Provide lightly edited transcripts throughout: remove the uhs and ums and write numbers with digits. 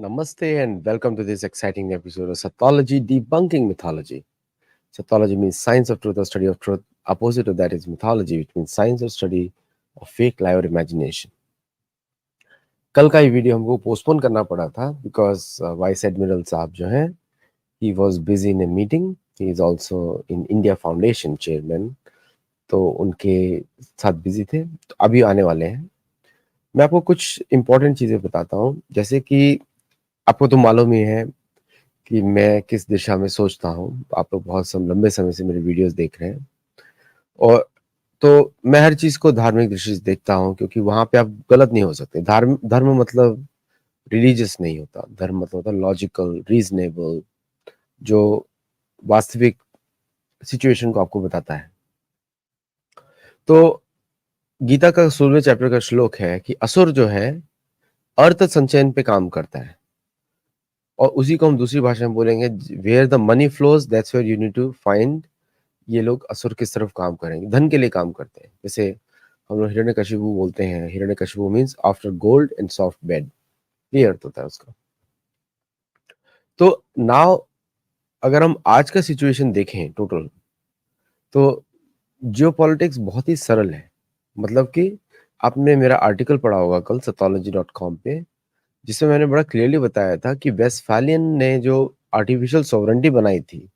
Namaste and welcome to this exciting episode of Sattology Debunking Mythology. Sattology means science of truth or study of truth. Opposite of that is mythology, which means science or study of fake lie or imagination. कल का ये video हमको postpone करना पड़ा था because vice admiral साहब जो हैं he was busy in a meeting. He is also in India foundation chairman, तो उनके साथ बिजी थे, तो अभी आने वाले हैं. मैं आपको कुछ इंपॉर्टेंट चीज़ें बताता हूँ. जैसे कि आपको तो मालूम ही है कि मैं किस दिशा में सोचता हूँ. आप लोग बहुत लंबे समय से मेरे वीडियोस देख रहे हैं, और तो मैं हर चीज़ को धार्मिक दृष्टि से देखता हूँ, क्योंकि वहाँ पे आप गलत नहीं हो सकते. धर्म धर्म मतलब रिलीजियस नहीं होता. धर्म मतलब होता लॉजिकल, रीजनेबल, जो वास्तविक सिचुएशन को आपको बताता है. तो गीता का 16वें चैप्टर का श्लोक है कि असुर जो है अर्थ संचयन पे काम करता है, और उसी को हम दूसरी भाषा में बोलेंगे where the money flows that's where you need to find. ये लोग असुर किस तरफ काम करेंगे, धन के लिए काम करते हैं. जैसे हम लोग हिरण्यकशिपु बोलते हैं, Hiranyakashipu means after gold and soft bed, ये अर्थ होता है उसका. तो नाउ अगर हम आज का सिचुएशन देखें टोटल, तो जियोपॉलिटिक्स बहुत ही सरल है. मतलब कि आपने मेरा आर्टिकल पढ़ा होगा कल Sattology.com पे, जिसमें मैंने बड़ा क्लियरली बताया था कि वेस्टफैलियन ने जो आर्टिफिशियल सॉवरेंटी बनाई थी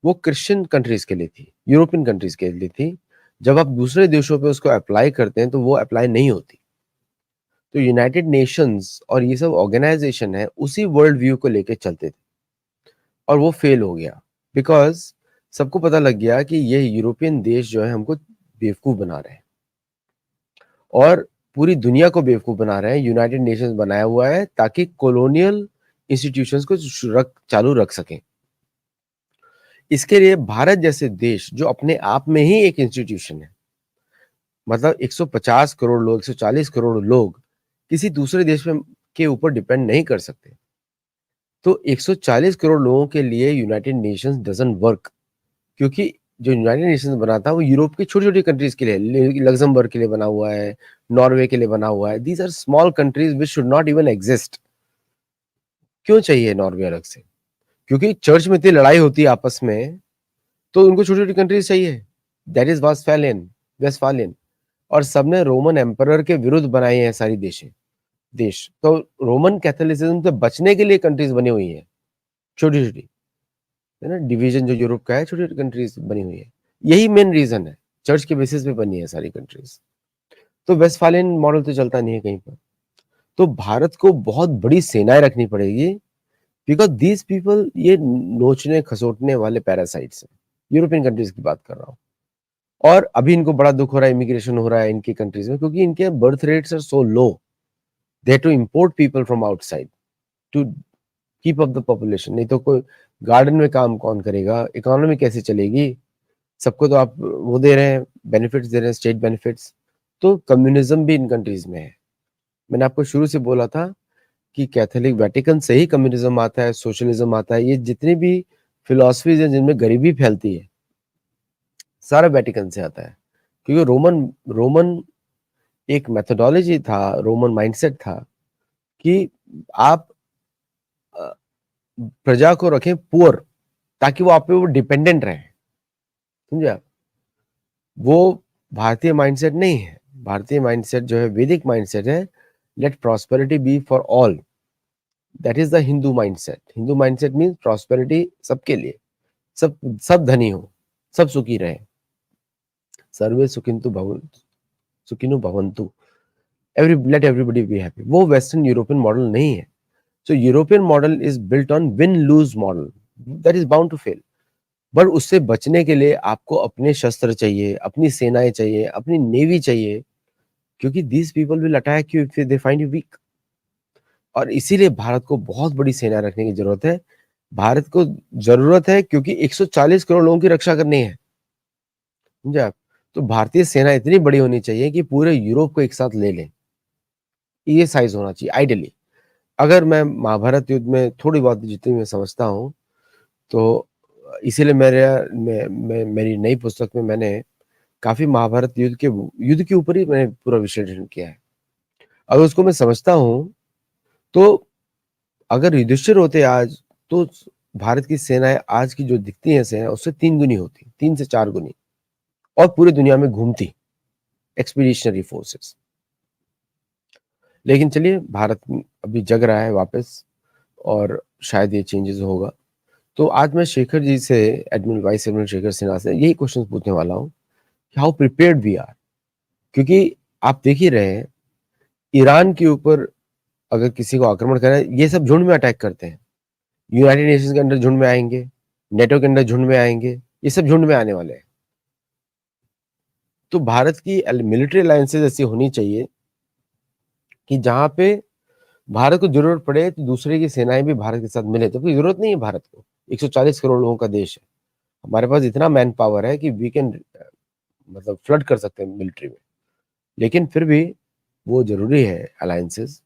वो क्रिश्चियन कंट्रीज के लिए थी, यूरोपियन कंट्रीज के लिए थी. जब आप दूसरे देशों पे उसको अप्लाई करते हैं तो वो अप्लाई नहीं होती. तो यूनाइटेड नेशंस और ये सब ऑर्गेनाइजेशन है उसी वर्ल्ड व्यू को लेके चलते थे, और वो फेल हो गया बिकॉज सबको पता लग गया कि ये यूरोपियन देश जो है हमको बेवकूफ बना रहे हैं, और पूरी दुनिया को बेवकूफ बना रहे हैं. यूनाइटेड नेशंस बनाया हुआ है ताकि कॉलोनियल इंस्टीट्यूशंस को चालू रख सकें. इसके लिए भारत जैसे देश जो अपने आप में ही एक इंस्टीट्यूशन है, मतलब 150 करोड़ लोग, 140 करोड़ लोग किसी दूसरे देश में के ऊपर डिपेंड नहीं कर सकते. तो 140 करोड़ लोगों के लिए यूनाइटेड नेशंस डजंट वर्क, क्योंकि जो यूनाइटेड नेशंस बना था वो यूरोप की छोटी छोटी कंट्रीज के लिए, लग्जमबर्ग के लिए बना हुआ है, नॉर्वे के लिए बना हुआ है. These are small countries which should not even exist. क्यों चाहिए नॉर्वे अलग से? क्योंकि चर्च में इतनी लड़ाई होती है आपस में, तो उनको छोटी छोटी कंट्रीज चाहिए. That is Westphalian. और सबने रोमन एम्परर के विरुद्ध बनाए हैं सारी देश. तो रोमन कैथोलिसिज्म से बचने के लिए कंट्रीज बनी हुई है छोटी छोटी, है ना. डिवीजन जो यूरोप का है, छोटी छोटी कंट्रीज बनी हुई है. यही मेन रीजन है, चर्च के बेसिस पे बनी है सारी कंट्रीज. तो वेस्टफालियन मॉडल तो चलता नहीं है कहीं पर. तो भारत को बहुत बड़ी सेनाएं रखनी पड़ेगी, बिकॉज दीज पीपल ये नोचने खसोटने वाले पैरासाइट्स हैं. यूरोपियन कंट्रीज की बात कर रहा हूँ. और अभी इनको बड़ा दुख हो रहा है, इमिग्रेशन हो रहा है इनकी कंट्रीज में, क्योंकि इनके birth rates are so low. They to import people from outside to keep up the population. नहीं तो कोई गार्डन में काम कौन करेगा, इकोनॉमी कैसे चलेगी? सबको तो आप वो दे रहे हैं, बेनिफिट्स दे रहे हैं, स्टेट बेनिफिट्स. तो कम्युनिज्म भी इन कंट्रीज में है. मैंने आपको शुरू से बोला था कि कैथोलिक वेटिकन से ही कम्युनिज्म आता है, सोशलिज्म आता है. ये जितनी भी फिलॉसफीज हैं जिनमें गरीबी फैलती है, सारा वेटिकन से आता है. क्योंकि रोमन एक मेथोडोलॉजी था, रोमन माइंडसेट था कि आप अ, प्रजा को रखें पुअर, ताकि वो आप पे वो डिपेंडेंट रहे. समझे आप? वो भारतीय माइंडसेट नहीं है. भारतीय माइंडसेट जो है वैदिक माइंडसेट है. Let prosperity be for all. That is the Hindu mindset. Hindu mindset means prosperity सबके लिए, सब सब धनी हो, सब सुखी रहे. सर्वे सुखिनो भवन्तु. Let everybody be happy. वो वेस्टर्न यूरोपियन मॉडल नहीं है. So European model is built on win lose model, that is bound to fail. पर उससे बचने के लिए आपको अपने शस्त्र चाहिए, अपनी सेनाएं चाहिए, अपनी नेवी चाहिए, क्योंकि these people will attack you if they find you weak. और इसीलिए भारत को बहुत बड़ी सेना रखने की जरूरत है. भारत को जरूरत है क्योंकि 140 करोड़ लोगों की रक्षा करनी है. समझे आप? तो भारतीय सेना इतनी बड़ी होनी चाहिए कि पूरे यूरोप को एक साथ ले लें. ये साइज होना चाहिए आइडियली. अगर मैं महाभारत युद्ध में थोड़ी बहुत जितनी मैं समझता हूँ, तो इसीलिए मेरी नई पुस्तक में मैंने काफी महाभारत युद्ध के ऊपर ही मैंने पूरा विश्लेषण किया है. अगर उसको मैं समझता हूँ तो अगर युधिष्ठिर होते आज, तो भारत की सेनाएं आज की जो दिखती हैं सेना, उससे 3 गुनी होती, 3 से 4 गुनी, और पूरी दुनिया में घूमती एक्सपीडिशनरी फोर्सेस। लेकिन चलिए, भारत अभी जग रहा है वापस, और शायद ये चेंजेस होगा। तो आज मैं शेखर जी से, admiral vice admiral Shekhar Sinha से यही क्वेश्चन पूछने वाला हूँ कि हाउ प्रिपेयर्ड वी आर। क्योंकि आप देख ही रहे हैं, ईरान के ऊपर अगर किसी को आक्रमण करें, ये सब झुंड में अटैक करते हैं। यूनाइटेड नेशंस के अंडर झुंड में आएंगे, नेटो के अंडर झुंड में आएंगे, ये सब झुंड में आने वाले हैं। तो भारत की मिलिट्री अलायंसेज ऐसी होनी चाहिए कि जहां पे भारत को जरूरत पड़े तो दूसरे की सेनाएं भी भारत के साथ मिले। तो कोई जरूरत नहीं है भारत को, 140 करोड़ लोगों का देश है, हमारे पास इतना मैन पावर है कि वी कैन, मतलब फ्लड कर सकते हैं मिलिट्री में। लेकिन फिर भी वो जरूरी है alliances,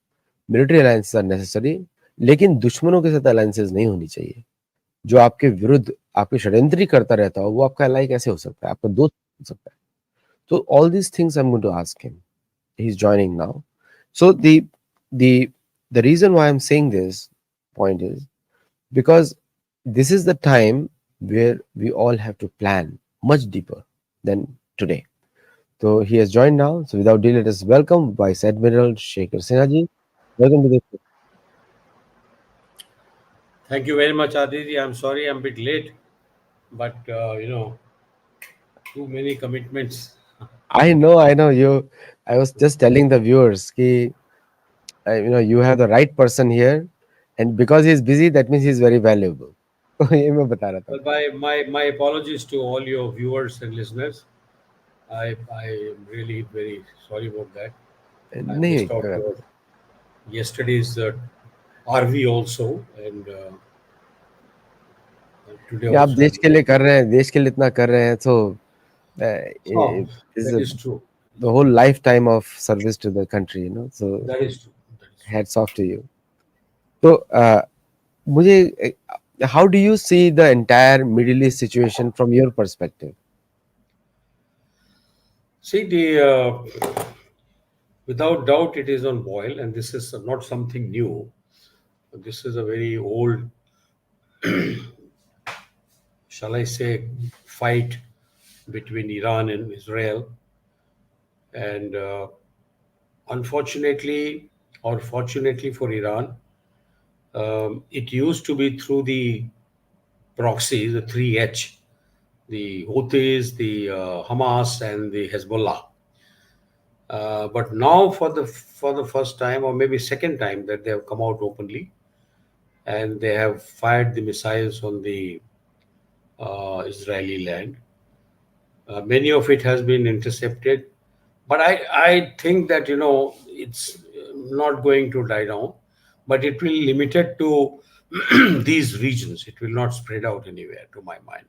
military alliances are necessary, लेकिन दुश्मनों के साथ अलायंसेस नहीं होनी चाहिए। जो आपके विरुद्ध, आपके षड्यंत्री करता रहता हो, वो आपका अलाई कैसे हो सकता है, आपका दोस्त हो सकता है? तो all these things I am going to ask him, he is joining now. So the the reason why I'm saying this point is because this is the time where we all have to plan much deeper than today. So he has joined now. So without delay, let us welcome Vice Admiral Shekhar Sinha ji. Welcome to the show. Thank you very much, Aditi. I'm sorry I'm a bit late, but too many commitments. I know you. I was just telling the viewers ki, you have the right person here, and because he's busy, that means he's very valuable. तो ये मैं बता रहा था Well, आपको। my apologies to all your viewers and listeners. I am really very sorry about that. I नहीं, missed out your yesterday's RV also, and today ये आप also देश I'm के going लिए कर to. रहे हैं, देश के लिए इतना कर रहे हैं, तो Oh, is that is true. the whole lifetime of service to the country, so That is true. That is true. hats off to you. तो मुझे, how do you see the entire Middle East situation from your perspective? See, without doubt, it is on boil, and this is not something new. This is a very old, shall I say, fight between Iran and Israel. And unfortunately, or fortunately for Iran, it used to be through the proxy, the 3H, the Houthis, the Hamas, and the Hezbollah. But now, for the first time, or maybe second time, that they have come out openly, and they have fired the missiles on the Israeli land. Many of it has been intercepted, but I think that it's not going to die down, but it will limited to these regions. It will not spread out anywhere, to my mind,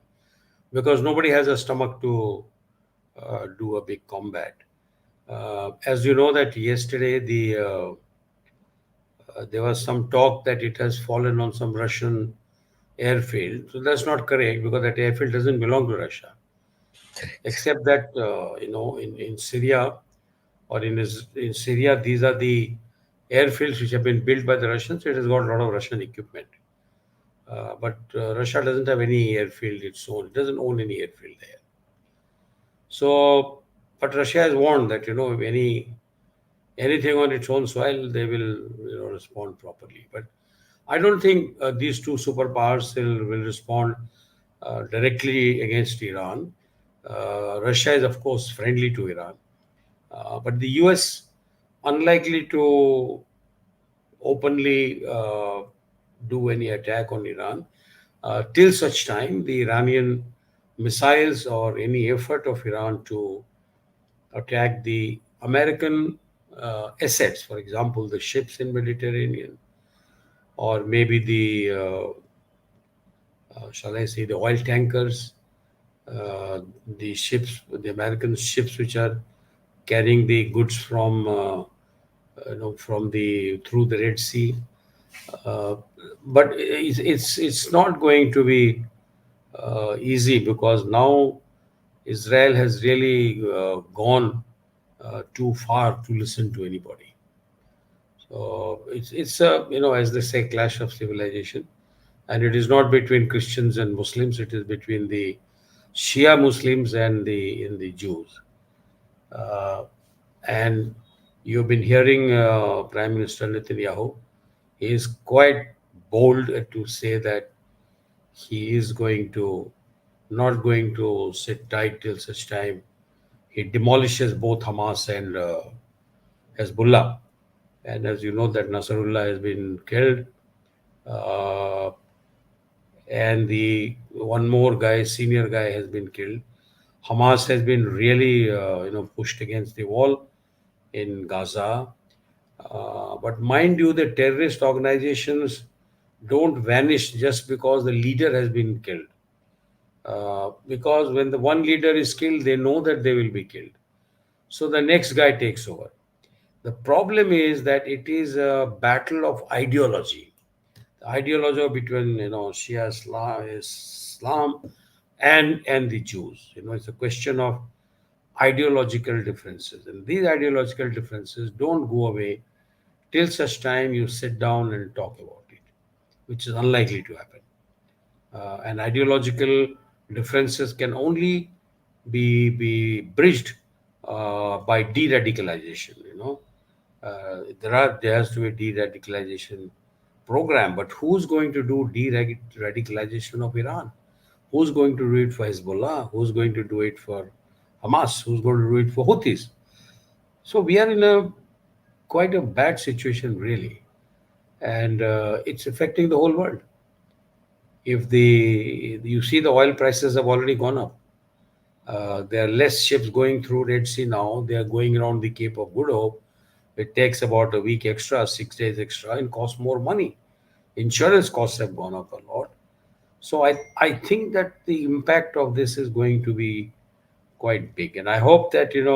because nobody has a stomach to do a big combat. As you know that yesterday there was some talk that it has fallen on some Russian airfield. So that's not correct, because that airfield doesn't belong to Russia, except that in Syria, or in Syria, these are the airfields which have been built by the Russians. It has got a lot of Russian equipment, but Russia doesn't have any airfield its own. It doesn't own any airfield there. So, but Russia has warned that if anything on its own soil, they will respond properly. But I don't think these two superpowers will respond directly against Iran. Russia is, of course, friendly to Iran, but the US unlikely to openly do any attack on Iran till such time the Iranian missiles or any effort of Iran to attack the American assets, for example, the ships in Mediterranean, or maybe shall I say, the oil tankers, uh, the ships, the American ships which are carrying the goods from from the through the Red Sea. Uh, but it's not going to be easy, because now Israel has really gone too far to listen to anybody. So it's a, as they say, clash of civilization, and it is not between Christians and Muslims. It is between the Shia Muslims and the Jews. Uh, and you've been hearing Prime Minister Netanyahu. He is quite bold to say that he is going to not going to sit tight till such time he demolishes both Hamas and Hezbollah. And as you know, that Nasrullah has been killed, uh, and the one more guy, senior guy, has been killed. Hamas has been really, pushed against the wall in Gaza. But mind you, the terrorist organizations don't vanish just because the leader has been killed. Because when the one leader is killed, they know that they will be killed. So the next guy takes over. The problem is that it is a battle of ideology. The ideology between Shia Islam and the Jews. It's a question of ideological differences, and these ideological differences don't go away till such time you sit down and talk about it, which is unlikely to happen. And ideological differences can only be bridged by de-radicalization. There has to be a de-radicalization program, but who's going to do de-radicalization of Iran? Who's going to do it for Hezbollah? Who's going to do it for Hamas? Who's going to do it for Houthis? So we are in a quite a bad situation, really, and it's affecting the whole world. If the you see the oil prices have already gone up. There are less ships going through Red Sea now. They are going around the Cape of Good Hope. It takes about a week extra, 6 days extra, and costs more money. Insurance costs have gone up a lot. So I think that the impact of this is going to be quite big. And I hope that there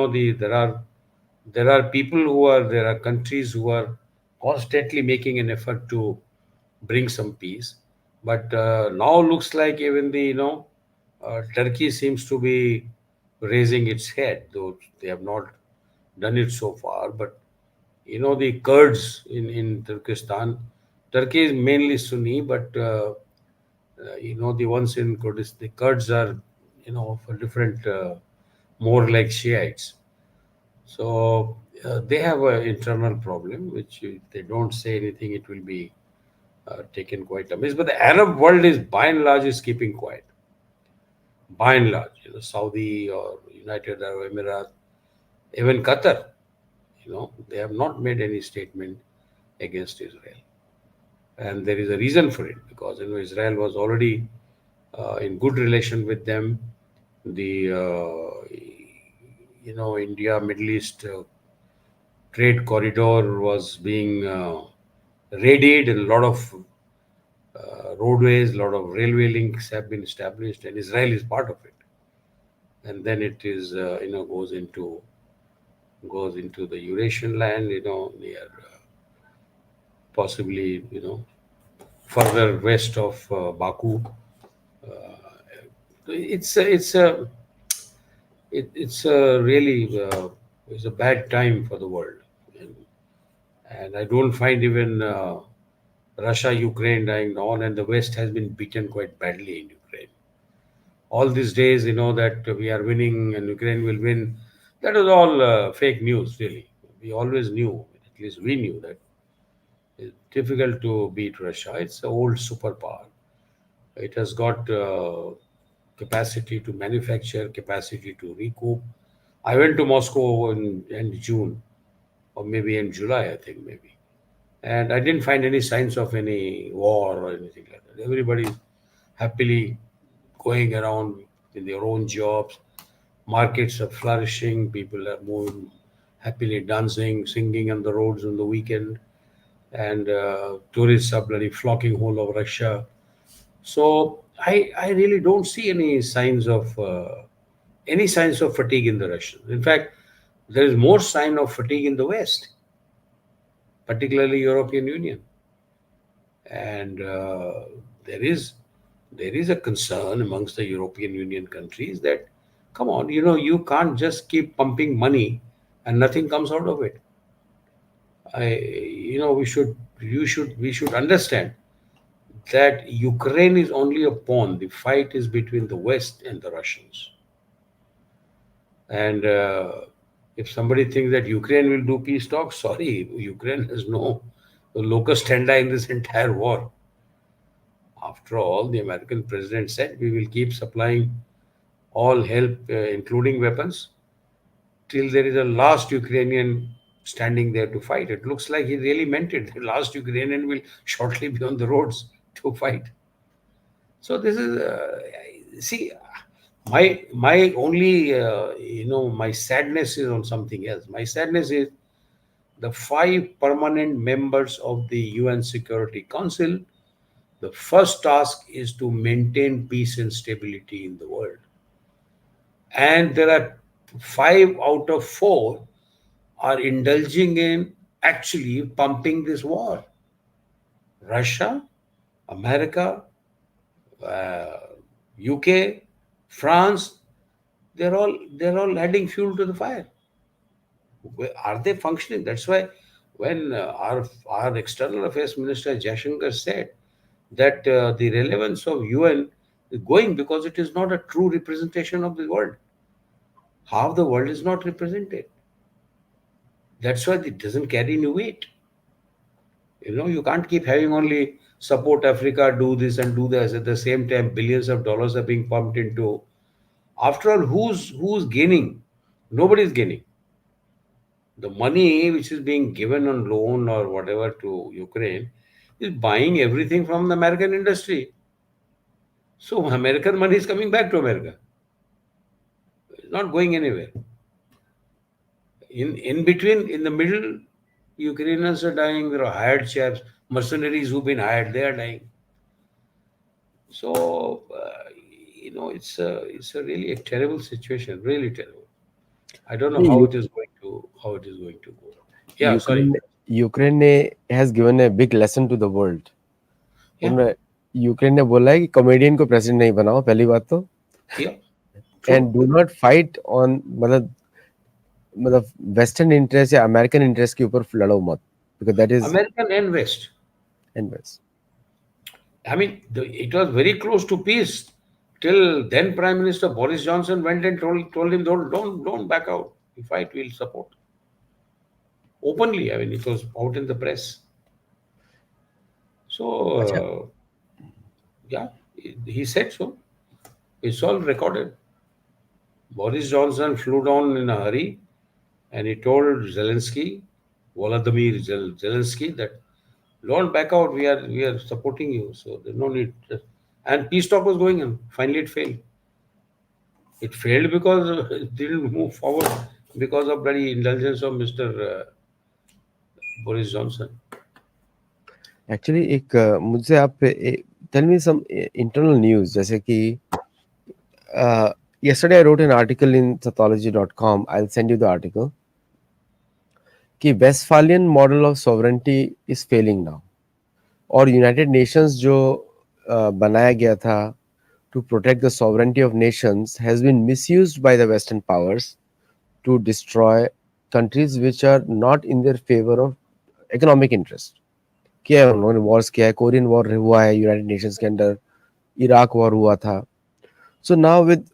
are people there are countries who are constantly making an effort to bring some peace. But now looks like even Turkey seems to be raising its head, though they have not done it so far. But the Kurds in Turkestan, Turkey is mainly Sunni, but the ones in Kurdistan, the Kurds are for different, more like Shiites. So they have an internal problem, which if they don't say anything, it will be taken quite amiss. But the Arab world is by and large is keeping quiet. By and large, Saudi or United Arab Emirates, even Qatar, they have not made any statement against Israel, and there is a reason for it because Israel was already in good relation with them. The India Middle East trade corridor was being raided, and a lot of roadways, a lot of railway links have been established, and Israel is part of it. And then it is goes into the Eurasian land, near possibly further west of Baku. It's a really it's a bad time for the world, and, and I don't find even Russia Ukraine dying on, and the West has been beaten quite badly in Ukraine. All these days, that we are winning and Ukraine will win. That is all fake news, really. We always knew, at least we knew that it's difficult to beat Russia. It's an old superpower. It has got capacity to manufacture, capacity to recoup. I went to Moscow in end June, or maybe in July, I think, maybe. And I didn't find any signs of any war or anything like that. Everybody's happily going around in their own jobs. Markets are flourishing. People are moving happily, dancing, singing on the roads on the weekend. And tourists are bloody flocking all over Russia. So I really don't see any signs of fatigue in the Russians. In fact, there is more sign of fatigue in the West, particularly European Union, and there is there is a concern amongst the European Union countries that, come on, you can't just keep pumping money and nothing comes out of it. we should understand that Ukraine is only a pawn. The fight is between the West and the Russians. And if somebody thinks that Ukraine will do peace talks, sorry, Ukraine has no locus standi in this entire war. After all, the American president said we will keep supplying all help, including weapons, till there is a last Ukrainian standing there to fight. It looks like he really meant it. The last Ukrainian will shortly be on the roads to fight. So this is see my only my sadness is on something else. My sadness is the five permanent members of the UN Security Council. The first task is to maintain peace and stability in the world, and there are five out of four are indulging in actually pumping this war. Russia, America, uh, UK, France, they're all adding fuel to the fire. Are they functioning? That's why when our external affairs minister Jaishankar said that the relevance of UN is going because it is not a true representation of the world. Half the world is not represented. That's why it doesn't carry any weight. You can't keep having only support Africa, do this and do this. At the same time, billions of dollars are being pumped into. After all, who's gaining? Nobody's gaining. The money which is being given on loan or whatever to Ukraine is buying everything from the American industry. So American money is coming back to America. It's not going anywhere. In between, in the middle, Ukrainians are dying. There are hired chaps, mercenaries who've been hired. They are dying. So it's a really a terrible situation. Really terrible. I don't know नहीं, how it is going to go. Yeah, sorry. Ukraine Ukraine ने has given a big lesson to the world. Yeah, उन्होंने Ukraine ने बोला है कि comedian को president नहीं बनाओ, पहली बात तो. yeah, and true. Do not fight on मतलब वेस्टर्न इंटरेस्ट या अमेरिकन इंटरेस्ट के ऊपर लड़ो मत, because that is American and West. And west. I mean, it was very close to peace till then. Prime Minister Boris Johnson went and told him, don't back out. We fight, we'll support openly. I mean, it was out in the press. So अच्छा, yeah, he said so. It's all recorded. Boris Johnson flew down in a hurry, and he told Volodymyr Zelensky, that don't back out. We are supporting you. So there's no need. And peace talk was going on. Finally, it failed. It failed because it didn't move forward because of bloody indulgence of Mr. Boris Johnson. Actually एक मुझसे आप tell me some internal news, जैसे कि yesterday I wrote an article in Sattology.com. I'll send you the article. कि Westphalian model of sovereignty is failing now. और United Nations जो बनाया गया था to protect the sovereignty of nations has been misused by the Western powers to destroy countries which are not in their favor of economic interest. किया है उन्होंने, Wars किया है, कोरियन वॉर हुआ है यूनाइटेड नेशंस के अंदर, इराक वॉर हुआ था. सो नाउ विद,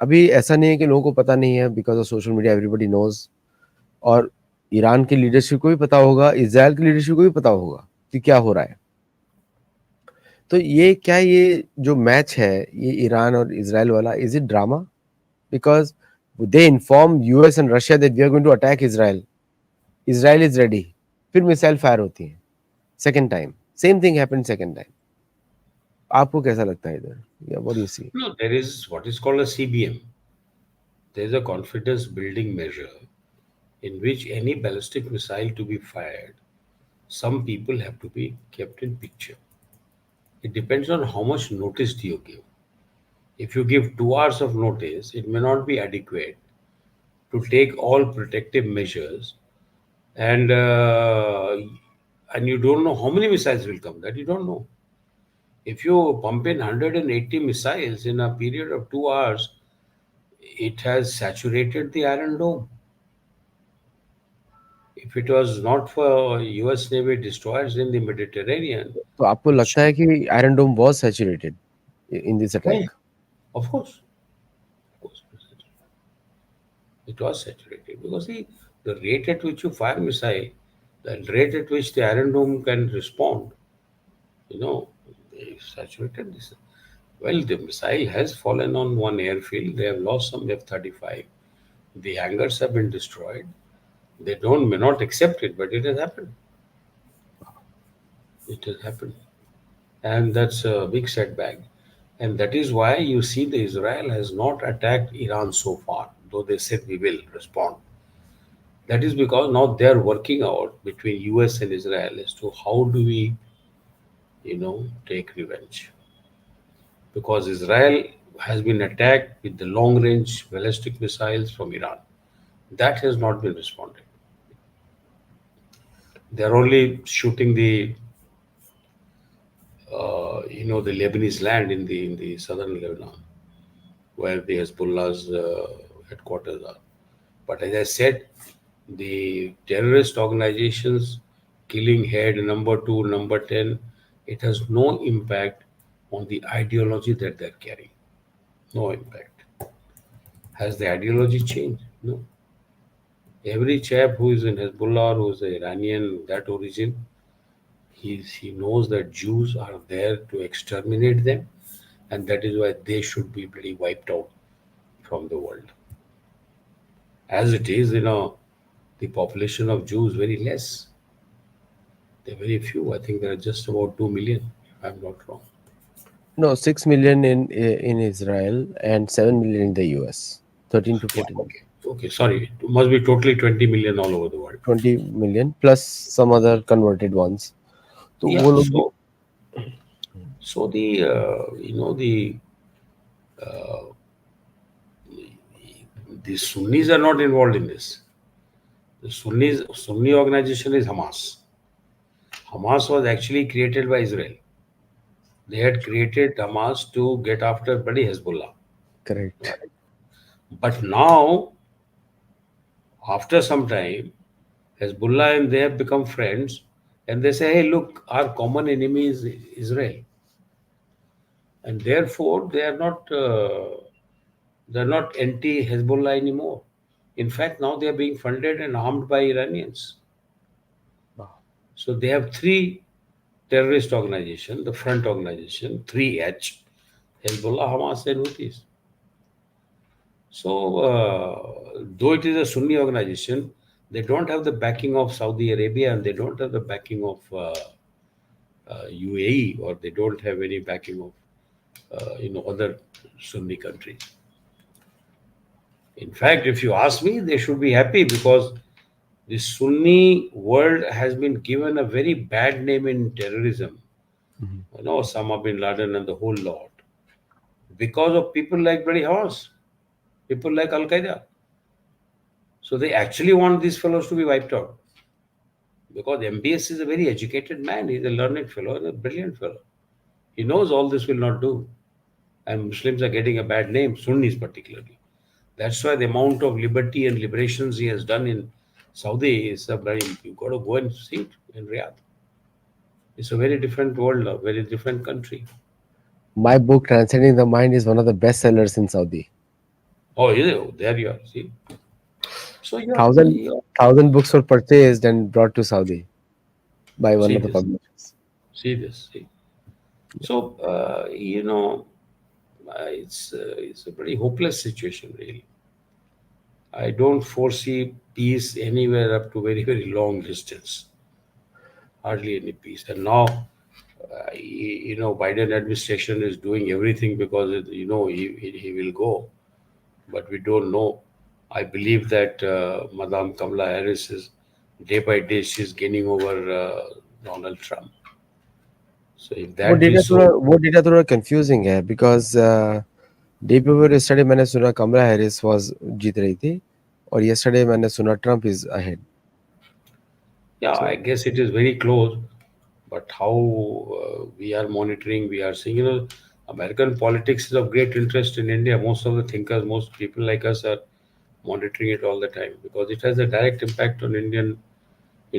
अभी ऐसा नहीं है कि लोगों को पता नहीं है, because of social media everybody knows. और ईरान की लीडरशिप को भी पता होगा, इजराइल की लीडरशिप को भी पता होगा कि क्या हो रहा है. तो ये जो मैच है, ये ईरान और इजराइल वाला, is it drama? Because they inform US and Russia that we are going to attack Israel. Israel is ready, फिर मिसाइल फायर होती है second time. Same thing happened second time. आपको कैसा लगता है इधर, या what do you see? No, there is what is called a CBM. There is a confidence building measure in which any ballistic missile to be fired, some people have to be kept in picture. It depends on how much notice do you give. If you give 2 hours of notice, it may not be adequate to take all protective measures, and you don't know how many missiles will come. That you don't know. If you pump in 180 missiles in a period of 2 hours, it has saturated the Iron Dome. If it was not for US Navy destroyers in the Mediterranean, तो आपको लगता है कि iron dome was saturated in this yeah, attack? of course, of course, it was saturated because the rate at which you fire missile, the rate at which the Iron Dome can respond, they saturated this. Well, the missile has fallen on one airfield. They have lost some F-35. The hangars have been destroyed. They may not accept it, but it has happened. It has happened. And that's a big setback. And that is why you see the Israel has not attacked Iran so far, though they said we will respond. That is because now they are working out between US and Israel as to how do we, take revenge. Because Israel has been attacked with the long range ballistic missiles from Iran. That has not been responded. They are only shooting the Lebanese land in the southern Lebanon, where the Hezbollah's headquarters are. But as I said, the terrorist organizations killing head number two, number 10, it has no impact on the ideology that they're carrying. No impact. Has the ideology changed? No. Every chap who is in Hezbollah, who is an Iranian, that origin, he knows that Jews are there to exterminate them, and that is why they should be pretty wiped out from the world. As it is, the population of Jews very less. They're very few. I think there are just about 2 million, if I'm not wrong. No, 6 million in Israel and 7 million in the US. 13 to Yeah, 14 okay. Okay, sorry. It must be totally 20 million all over the world. 20 million plus some other converted ones. तो Yeah, वो लोग भी so the Sunnis are not involved in this. The Sunni organization is Hamas. Hamas was actually created by Israel. They had created Hamas to get after bloody Hezbollah. correct. Right? But now, after some time, Hezbollah and they have become friends, and they say, "Hey, look, our common enemy is Israel," and therefore they're not anti-Hezbollah anymore. In fact, now they are being funded and armed by Iranians. Wow. So they have three terrorist organization, the front organization, 3H, Hezbollah, Hamas, and Houthis. So, though it is a Sunni organization, they don't have the backing of Saudi Arabia and they don't have the backing of UAE, or they don't have any backing of other Sunni countries. In fact, if you ask me, they should be happy because the Sunni world has been given a very bad name in terrorism. Mhm. Osama bin Laden and the whole lot, because of people like Bloody Horse, people like Al Qaeda. So they actually want these fellows to be wiped out because MBS is a very educated man. He's a learned fellow and a brilliant fellow. He knows all this will not do. And Muslims are getting a bad name, Sunnis particularly. That's why the amount of liberty and liberations he has done in Saudi is a very, you've got to go and see it in Riyadh. It's a very different world, a very different country. My book Transcending the Mind is one of the best sellers in Saudi. Oh, there you are. See? So Thousand thousand books were purchased and brought to Saudi by one see of the this, publishers. see this, see. So, it's a pretty hopeless situation, really. I don't foresee peace anywhere up to very, very long distance. Hardly any peace. And now, Biden administration is doing everything because he will go, but we don't know. I believe that Madame Kamala Harris is day by day she's gaining over Donald Trump. So if वो that be data थोड़ा so, वो data थोड़ा confusing है because day paper yesterday मैंने सुना कमला Harris was जीत रही थी और yesterday मैंने सुना Trump is ahead. yeah, So I guess it is very close. But how we are monitoring, we are seeing, American politics is of great interest in India. Most of the thinkers, most people like us are monitoring it all the time because it has a direct impact on Indian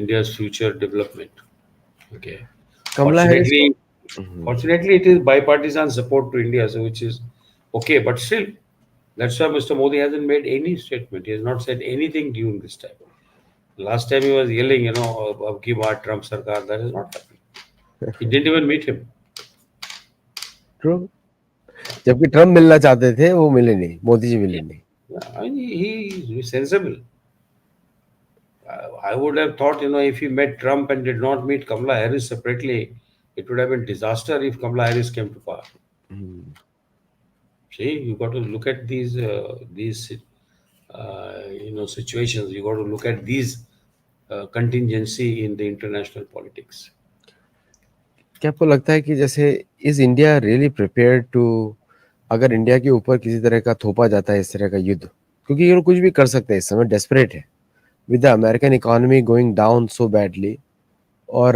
India's future development. Okay. Kamala Harris Fortunately, को Mhm. fortunately, it is bipartisan support to India, so which is okay. But still, that's why Mr. Modi hasn't made any statement. He has not said anything during this time. Last time he was yelling, "Ab ki baar Trump sarkar." That is not happening. He didn't even meet him. True. जबकि Trump मिलना चाहते थे वो मिले नहीं, मोदी जी मिले नहीं. Yeah, I mean, he is sensible. I would have thought, if he met Trump and did not meet Kamala Harris separately, it would have been disaster if Kamala Harris came to power. See, you got to look at these situations. You got to look at these contingency in the international politics. क्या आपको लगता है कि जैसे is India really prepared to, अगर India के ऊपर किसी तरह का थोपा जाता है इस तरह का युद्ध, क्योंकि ये लोग कुछ भी कर सकते हैं इस समय, डेस्परेट है with the American economy going down so badly. और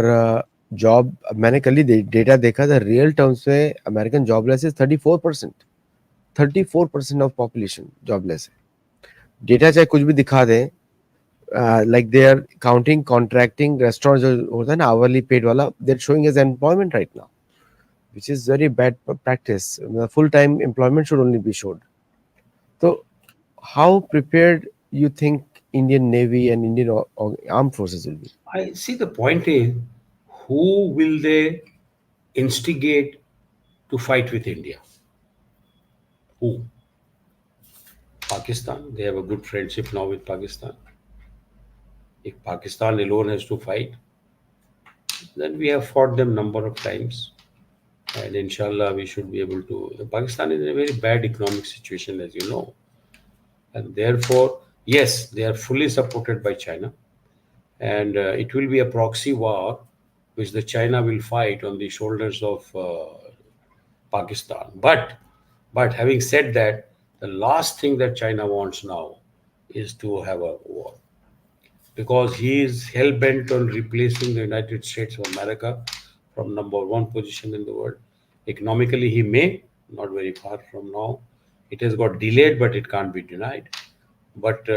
जॉब मैंने कल ही डेटा देखा था, रियल टर्म्स में American jobless is 34%. 34% of population jobless है. डेटा चाहे कुछ भी दिखा दें, like they are counting contracting restaurant जो होता है ना आवरली पेड वाला, they are showing as employment right now, which is very bad practice. Full-time employment should only be showed. So, how prepared you think Indian Navy and Indian armed forces will be? I see the point is, who will they instigate to fight with India? Who? Pakistan. They have a good friendship now with Pakistan. If Pakistan alone has to fight, then we have fought them number of times. And inshallah, we should be able to. Pakistan is in a very bad economic situation, as you know. And therefore, yes, they are fully supported by China. And it will be a proxy war which the China will fight on the shoulders of Pakistan. But having said that, the last thing that China wants now is to have a war, because he is hell bent on replacing the United States of America from number one position in the world. Economically, he may, not very far from now. It has got delayed, but it can't be denied. But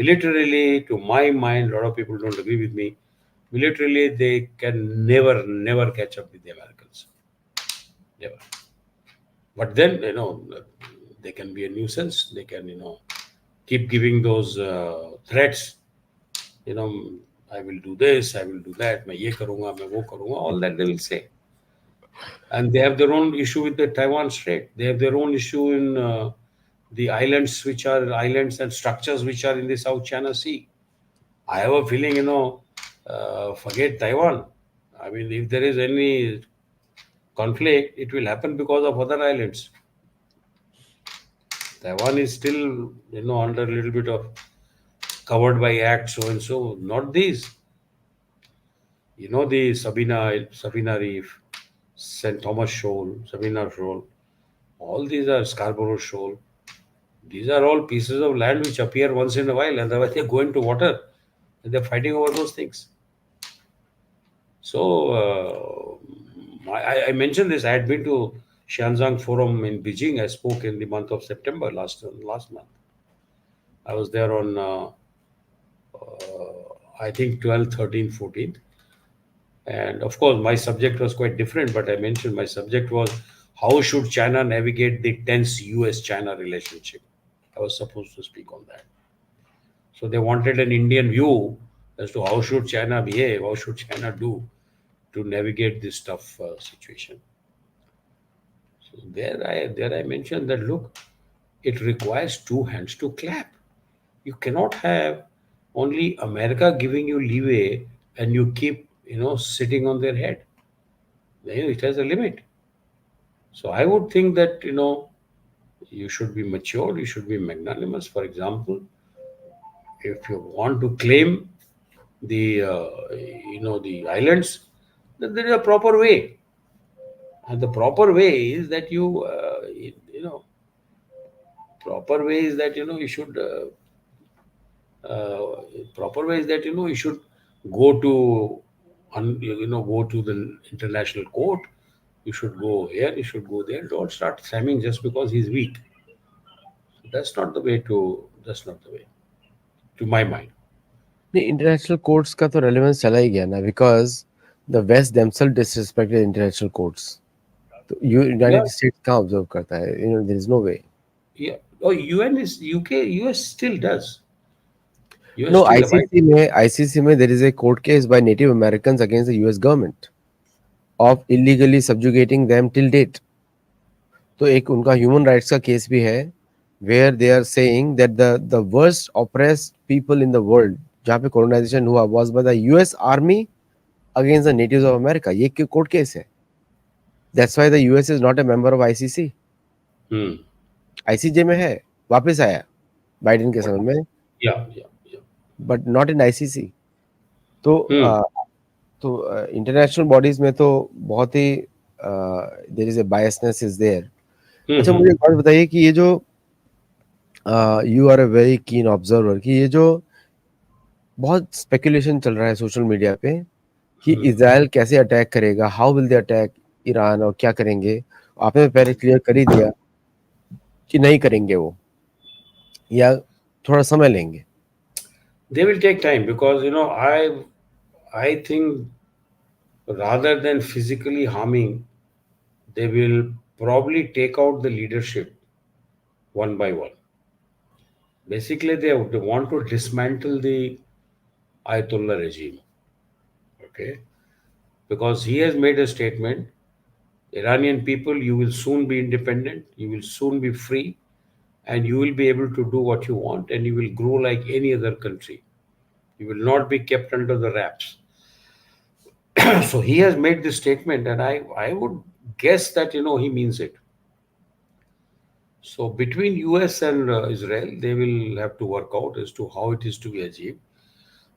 militarily, to my mind, a lot of people don't agree with me. Militarily, they can never catch up with the Americans. Never. But then, they can be a nuisance. They can, keep giving those threats. You know, I will do this, I will do that, मैं ये करूँगा, मैं वो करूँगा, all that they will say. And they have their own issue with the Taiwan Strait. They have their own issue in the islands, which are islands and structures which are in the South China Sea. I have a feeling, forget Taiwan. I mean, if there is any conflict, it will happen because of other islands. Taiwan is still, under a little bit of covered by act so and so, not these. The Sabina Reef, St. Thomas Shoal, Sabina Shoal, all these are Scarborough Shoal. These are all pieces of land which appear once in a while, and otherwise they go into water and they're fighting over those things. So, I mentioned this. I had been to Xianzhang Forum in Beijing. I spoke in the month of September last month. I was there on, I think, 12th, 13th, 14th. And of course, my subject was quite different, but I mentioned my subject was how should China navigate the tense US-China relationship. I was supposed to speak on that. So they wanted an Indian view as to how should China behave, how should China do to navigate this tough situation. So there I mentioned that, look, it requires two hands to clap. You cannot have only America giving you leeway and you keep, sitting on their head. It has a limit. So I would think that, you should be mature, you should be magnanimous. For example, if you want to claim the, the islands, then there is a proper way. And the proper way is that proper way is that, you should, proper way is that, you should go to, go to the international court. You should go here, you should go there. Don't start slamming just because he's weak. That's not the way, to my mind. नहीं, international courts का तो relevance चला ही गया ना, because the west themselves disrespected international courts. तो Yeah, United States कहाँ observe करता है? There is no way. yeah. Oh, UN is UK. US still does. US no, still abides. ICC में there is a court case by Native American against the US government of illegally subjugating them till date. तो एक उनका human rights का case भी है, where they are saying that the worst oppressed people in the world, जहाँ पे colonisation हुआ, was by the US army against the natives of America. ये कोर्ट केस है. That's why the US is not a member of ICC. Hmm. ICJ में है, वापस आया Biden के But समय में, yeah, yeah, yeah. But not in ICC. तो Hmm. इंटरनेशनल बॉडीज में तो बहुत ही there is a biasness is there. Hmm. अच्छा, Hmm. मुझे एक बात बताइए कि ये जो you are a very keen observer, कि ये जो बहुत स्पेकुलेशन चल रहा है सोशल मीडिया पे कि Hmm. इजराइल कैसे अटैक करेगा, how will they attack Iran, और क्या करेंगे. आपने पहले क्लियर कर ही दिया कि नहीं करेंगे वो, या थोड़ा समय लेंगे. They will take time because I think rather than physically harming, they will probably take out the leadership one by one. Basically, they want to dismantle the Ayatollah regime. Okay, because he has made a statement: Iranian people, you will soon be independent, you will soon be free, and you will be able to do what you want, and you will grow like any other country. You will not be kept under the wraps. So he has made this statement, and I would guess that he means it. So between US and Israel, they will have to work out as to how it is to be achieved.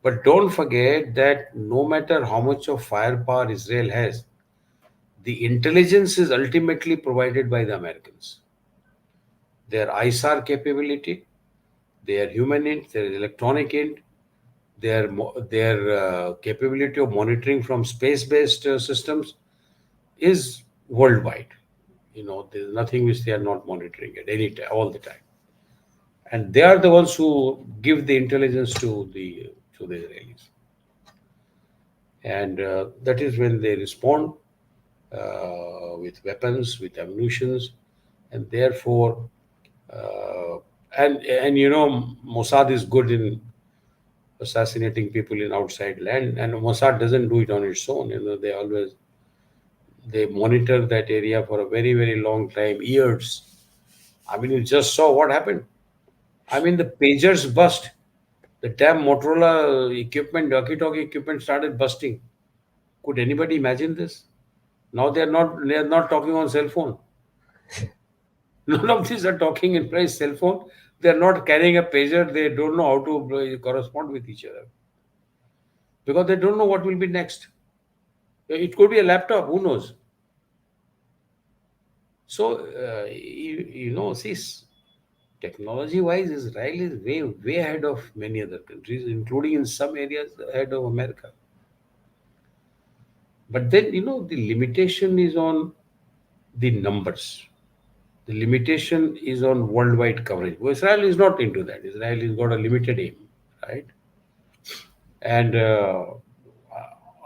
But don't forget that no matter how much of firepower Israel has, the intelligence is ultimately provided by the Americans. Their ISAR capability, their human int, their electronic int, their capability of monitoring from space-based systems is worldwide. There's nothing which they are not monitoring at any time, all the time, and they are the ones who give the intelligence to the Israelis, and that is when they respond with weapons, with ammunitions, and therefore, uh, and Mossad is good in assassinating people in outside land, and Mossad doesn't do it on its own. They monitor that area for a very very long time, years. I mean, you just saw what happened. I mean, the pagers bust. The damn Motorola equipment, walkie-talkie equipment started busting. Could anybody imagine this? Now they are not talking on cell phone. None of these are talking in place cell phone. They are not carrying a pager. They don't know how to correspond with each other because they don't know what will be next. It could be a laptop. Who knows? So see, technology-wise, Israel is way way ahead of many other countries, including in some areas ahead of America. But then the limitation is on the numbers. The limitation is on worldwide coverage. Well, Israel is not into that. Israel has got a limited aim, right? And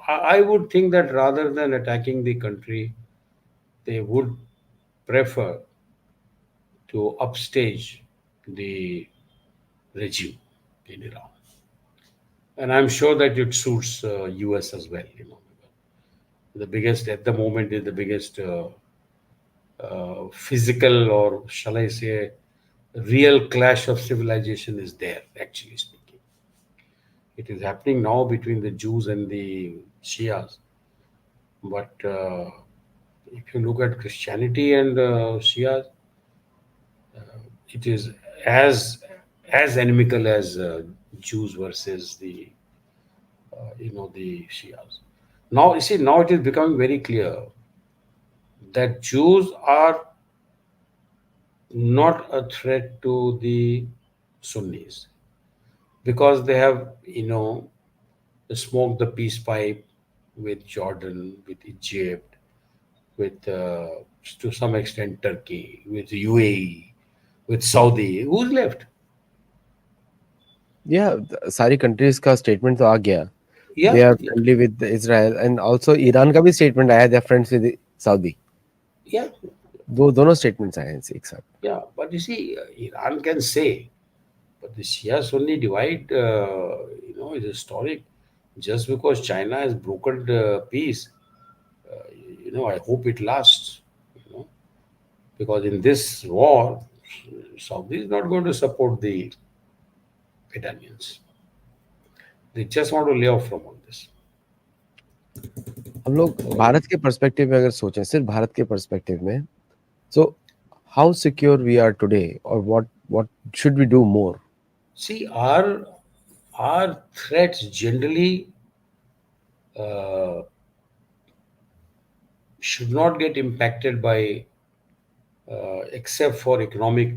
I would think that rather than attacking the country, they would prefer to upstage the regime in Iran. And I'm sure that it suits US as well. The biggest at the moment is the biggest physical, or shall I say, real clash of civilization is there, actually speaking. It is happening now between the Jews and the Shias. But if you look at Christianity and Shias, it is as as inimical as Jews versus the Shias. Now you see, now it is becoming very clear that Jews are not a threat to the Sunnis because they have smoked the peace pipe with Jordan, with Egypt, with to some extent Turkey, with UAE, with Saudi. Who's left? Yeah, सारी countries का statement तो आ गया. They Yeah, are yeah, friendly with Israel and also Iran का भी statement आया. They are friends with Saudi. yeah, दो दोनों statements आए हैं एक साथ. yeah. But you see, Iran can say, but the Shia Sunni divide, is historic. Just because China has brokered peace, I hope it lasts. You know, because in this war, Saudi is not going to support the Iranians. They just want to lay off from all this. हम लोग भारत के perspective में अगर सोचें, सिर्फ भारत के perspective में, so how secure we are today, or what should we do more? See, our threats generally uh, should not get impacted by, except for economic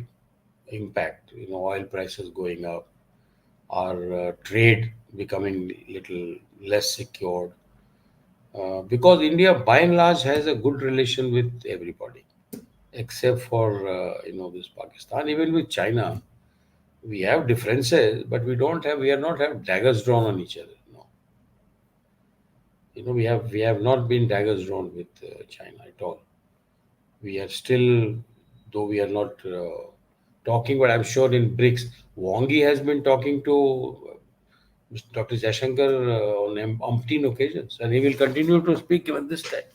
impact. Oil prices going up, our trade becoming little less secured. Because India, by and large, has a good relation with everybody, except for this Pakistan. Even with China, we have differences, but we are not have daggers drawn on each other. No, we have not been daggers drawn with China at all. We are still, though we are not talking, but I'm sure in BRICS, Wangi has been talking to Dr. Jaishankar on umpteen occasions, and he will continue to speak even this time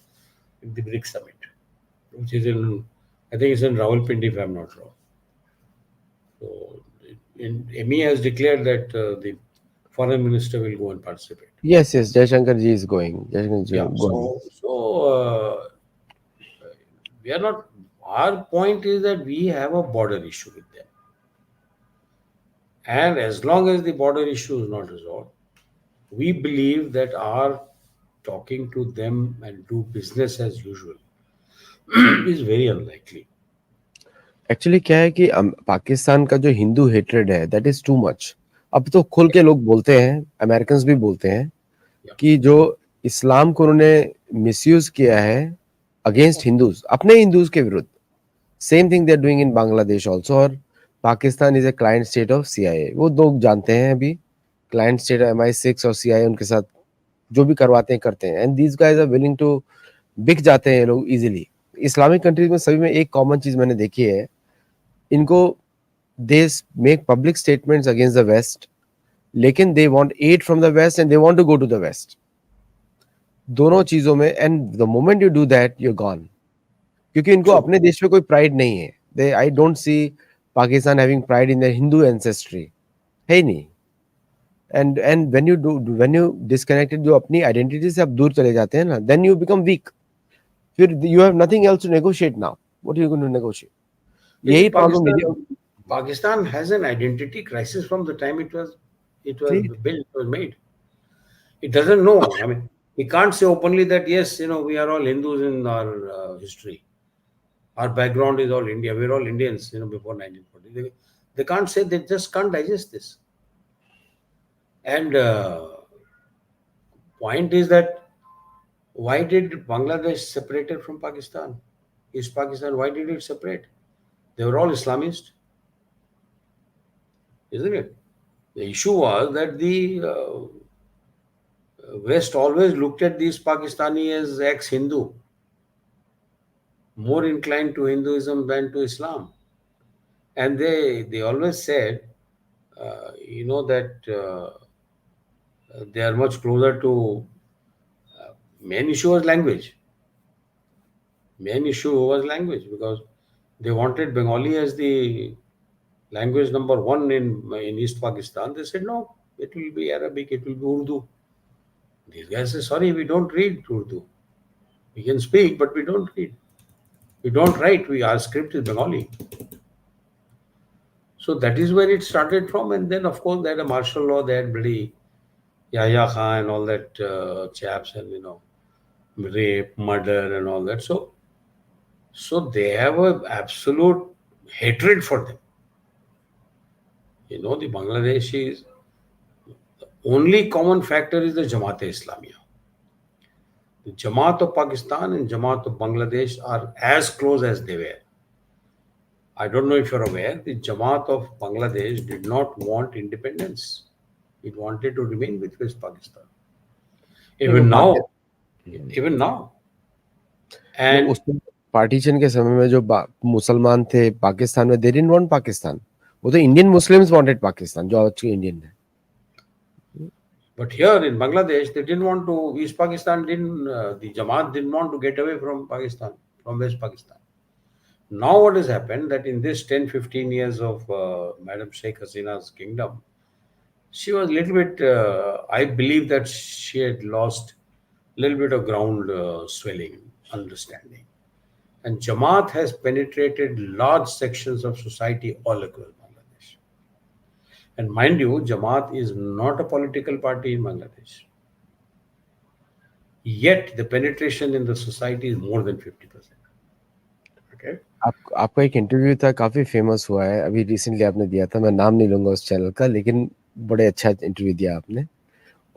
in the BRICS summit, which is in, I think it's in Rawalpindi, if I'm not wrong. So, ME has declared that the foreign minister will go and participate. Yes, Jaishankar ji is going. Jaishankar ji Yeah. going. So we are not. Our point is that we have a border issue with them, and as long as the border issue is not resolved, we believe that our talking to them and do business as usual is very unlikely. Actually क्या है कि पाकिस्तान का जो Hindu hatred है, that is too much. अब तो खुल के लोग बोलते हैं, अमेरिकन भी बोलते हैं, Yeah. कि जो इस्लाम को उन्होंने मिसयूज किया है अगेंस्ट हिंदूज, अपने हिंदूज के विरुद्ध. Same thing they are doing in Bangladesh also. और Pakistan is a client state of CIA. वो लोग जानते हैं अभी क्लाइंट स्टेट MI6 और सीआईए उनके साथ जो भी करवाते हैं करते हैं. And these guys are willing to बिक जाते हैं ये लोग इजीली. इस्लामिक कंट्रीज में सभी में एक कॉमन चीज मैंने देखी है, इनको they make public statements against the west, लेकिन they want aid from the west and they want to go to the west. दोनों चीजों में. And the moment you do that you gone. क्योंकि इनको True. अपने देश पे कोई प्राइड नहीं है. They I don't see Pakistan having pride in their Hindu ancestry. है ही नहीं. एंड व्हेन यू डिस्कनेक्टेड, जो अपनी आइडेंटिटी से आप दूर चले जाते हैं ना, देन यू बिकम वीक. फिर you have nothing else to negotiate now. What are you going to negotiate? You see, यही problem India. Pakistan has an identity crisis from the time it was built, it was made. It doesn't know. I mean, we can't say openly that yes, we are all Hindus in our history. Our background is all India. We're all Indians, before 1940. They can't say. They just can't digest this. And point is that why did Bangladesh separated from Pakistan? East Pakistan, why did it separate? They were all Islamist, isn't it? The issue was that the West always looked at these Pakistani as ex-Hindu, more inclined to Hinduism than to Islam, and they always said, that they are much closer to main issue was language. Main issue was language because they wanted Bengali as the language number one in East Pakistan. They said no, it will be Arabic, it will be Urdu. These guys say sorry, we don't read Urdu. We can speak, but we don't read. We don't write. Our script is Bengali. So that is where it started from. And then, of course, they had a martial law. They had bloody Yahya Khan and all that chaps, and rape, murder, and all that. So they have a absolute hatred for them. The Bangladeshis. Only common factor is the Jamaat-e-Islamiyah. The Jamaat of Pakistan and Jamaat of Bangladesh are as close as they were. I don't know if you're aware, the Jamaat of Bangladesh did not want independence. It wanted to remain with West Pakistan. नहीं वो Even पाकि now, even now. नहीं And उस partition के समय में जो मुसलमान थे पाकिस्तान में, दे डिडंट वांट पाकिस्तान, वो तो इंडियन मुस्लिम्स वांटेड पाकिस्तान, जो आज के इंडियन है. but here in Bangladesh, they didn't want to. East Pakistan didn't. The Jamaat didn't want to get away from Pakistan, from West Pakistan. Now, what has happened that in this 10, 15 years of Madam Sheikh Hasina's kingdom, she was a little bit. I believe that she had lost a little bit of ground swelling, understanding, and Jamaat has penetrated large sections of society all across Bangladesh. And mind you, Jamaat is not a political party in Bangladesh. Yet the penetration in the society is more than 50%. Okay. आपका एक interview था, काफी famous हुआ है, अभी recently आपने दिया था, मैं नाम नहीं लूंगा उस चैनल का, लेकिन बड़े अच्छा इंटरव्यू दिया आपने.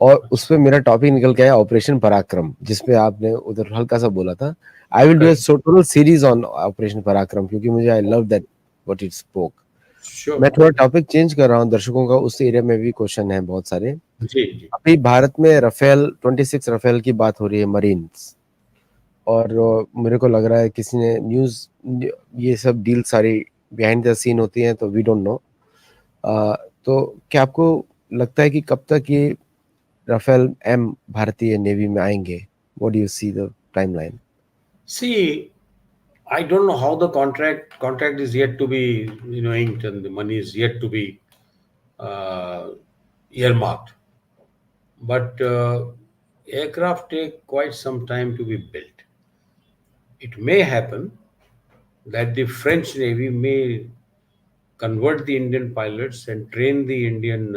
और उस पे मेरा टॉपिक निकल के आया ऑपरेशन पराक्रम, जिसपे आपने उधर हल्का सा बोला था. I will do a Correct. Total series on operation पराक्रम, क्योंकि मुझे I love that what it spoke. Sure. मैं थोड़ा टॉपिक चेंज कर रहा हूँ, दर्शकों का उस एरिया में भी क्वेश्चन है बहुत सारे. जी जी. अभी भारत में राफेल 26 राफेल की बात हो रही है, मरीन्स. और मेरे को लग रहा है किसी ने न्यूज, ये सब डील सारी बिहाइंड द सीन होती हैं, तो वी डोंट नो. तो क्या आपको लगता है कि कब तक ये राफेल एम भारतीय नेवी में आएंगे? What do you see the timeline? See, I don't know how the contract is yet to be inked and the money is yet to be uh, earmarked. But aircraft take quite some time to be built. It may happen that the French Navy may convert the Indian pilots and train the Indian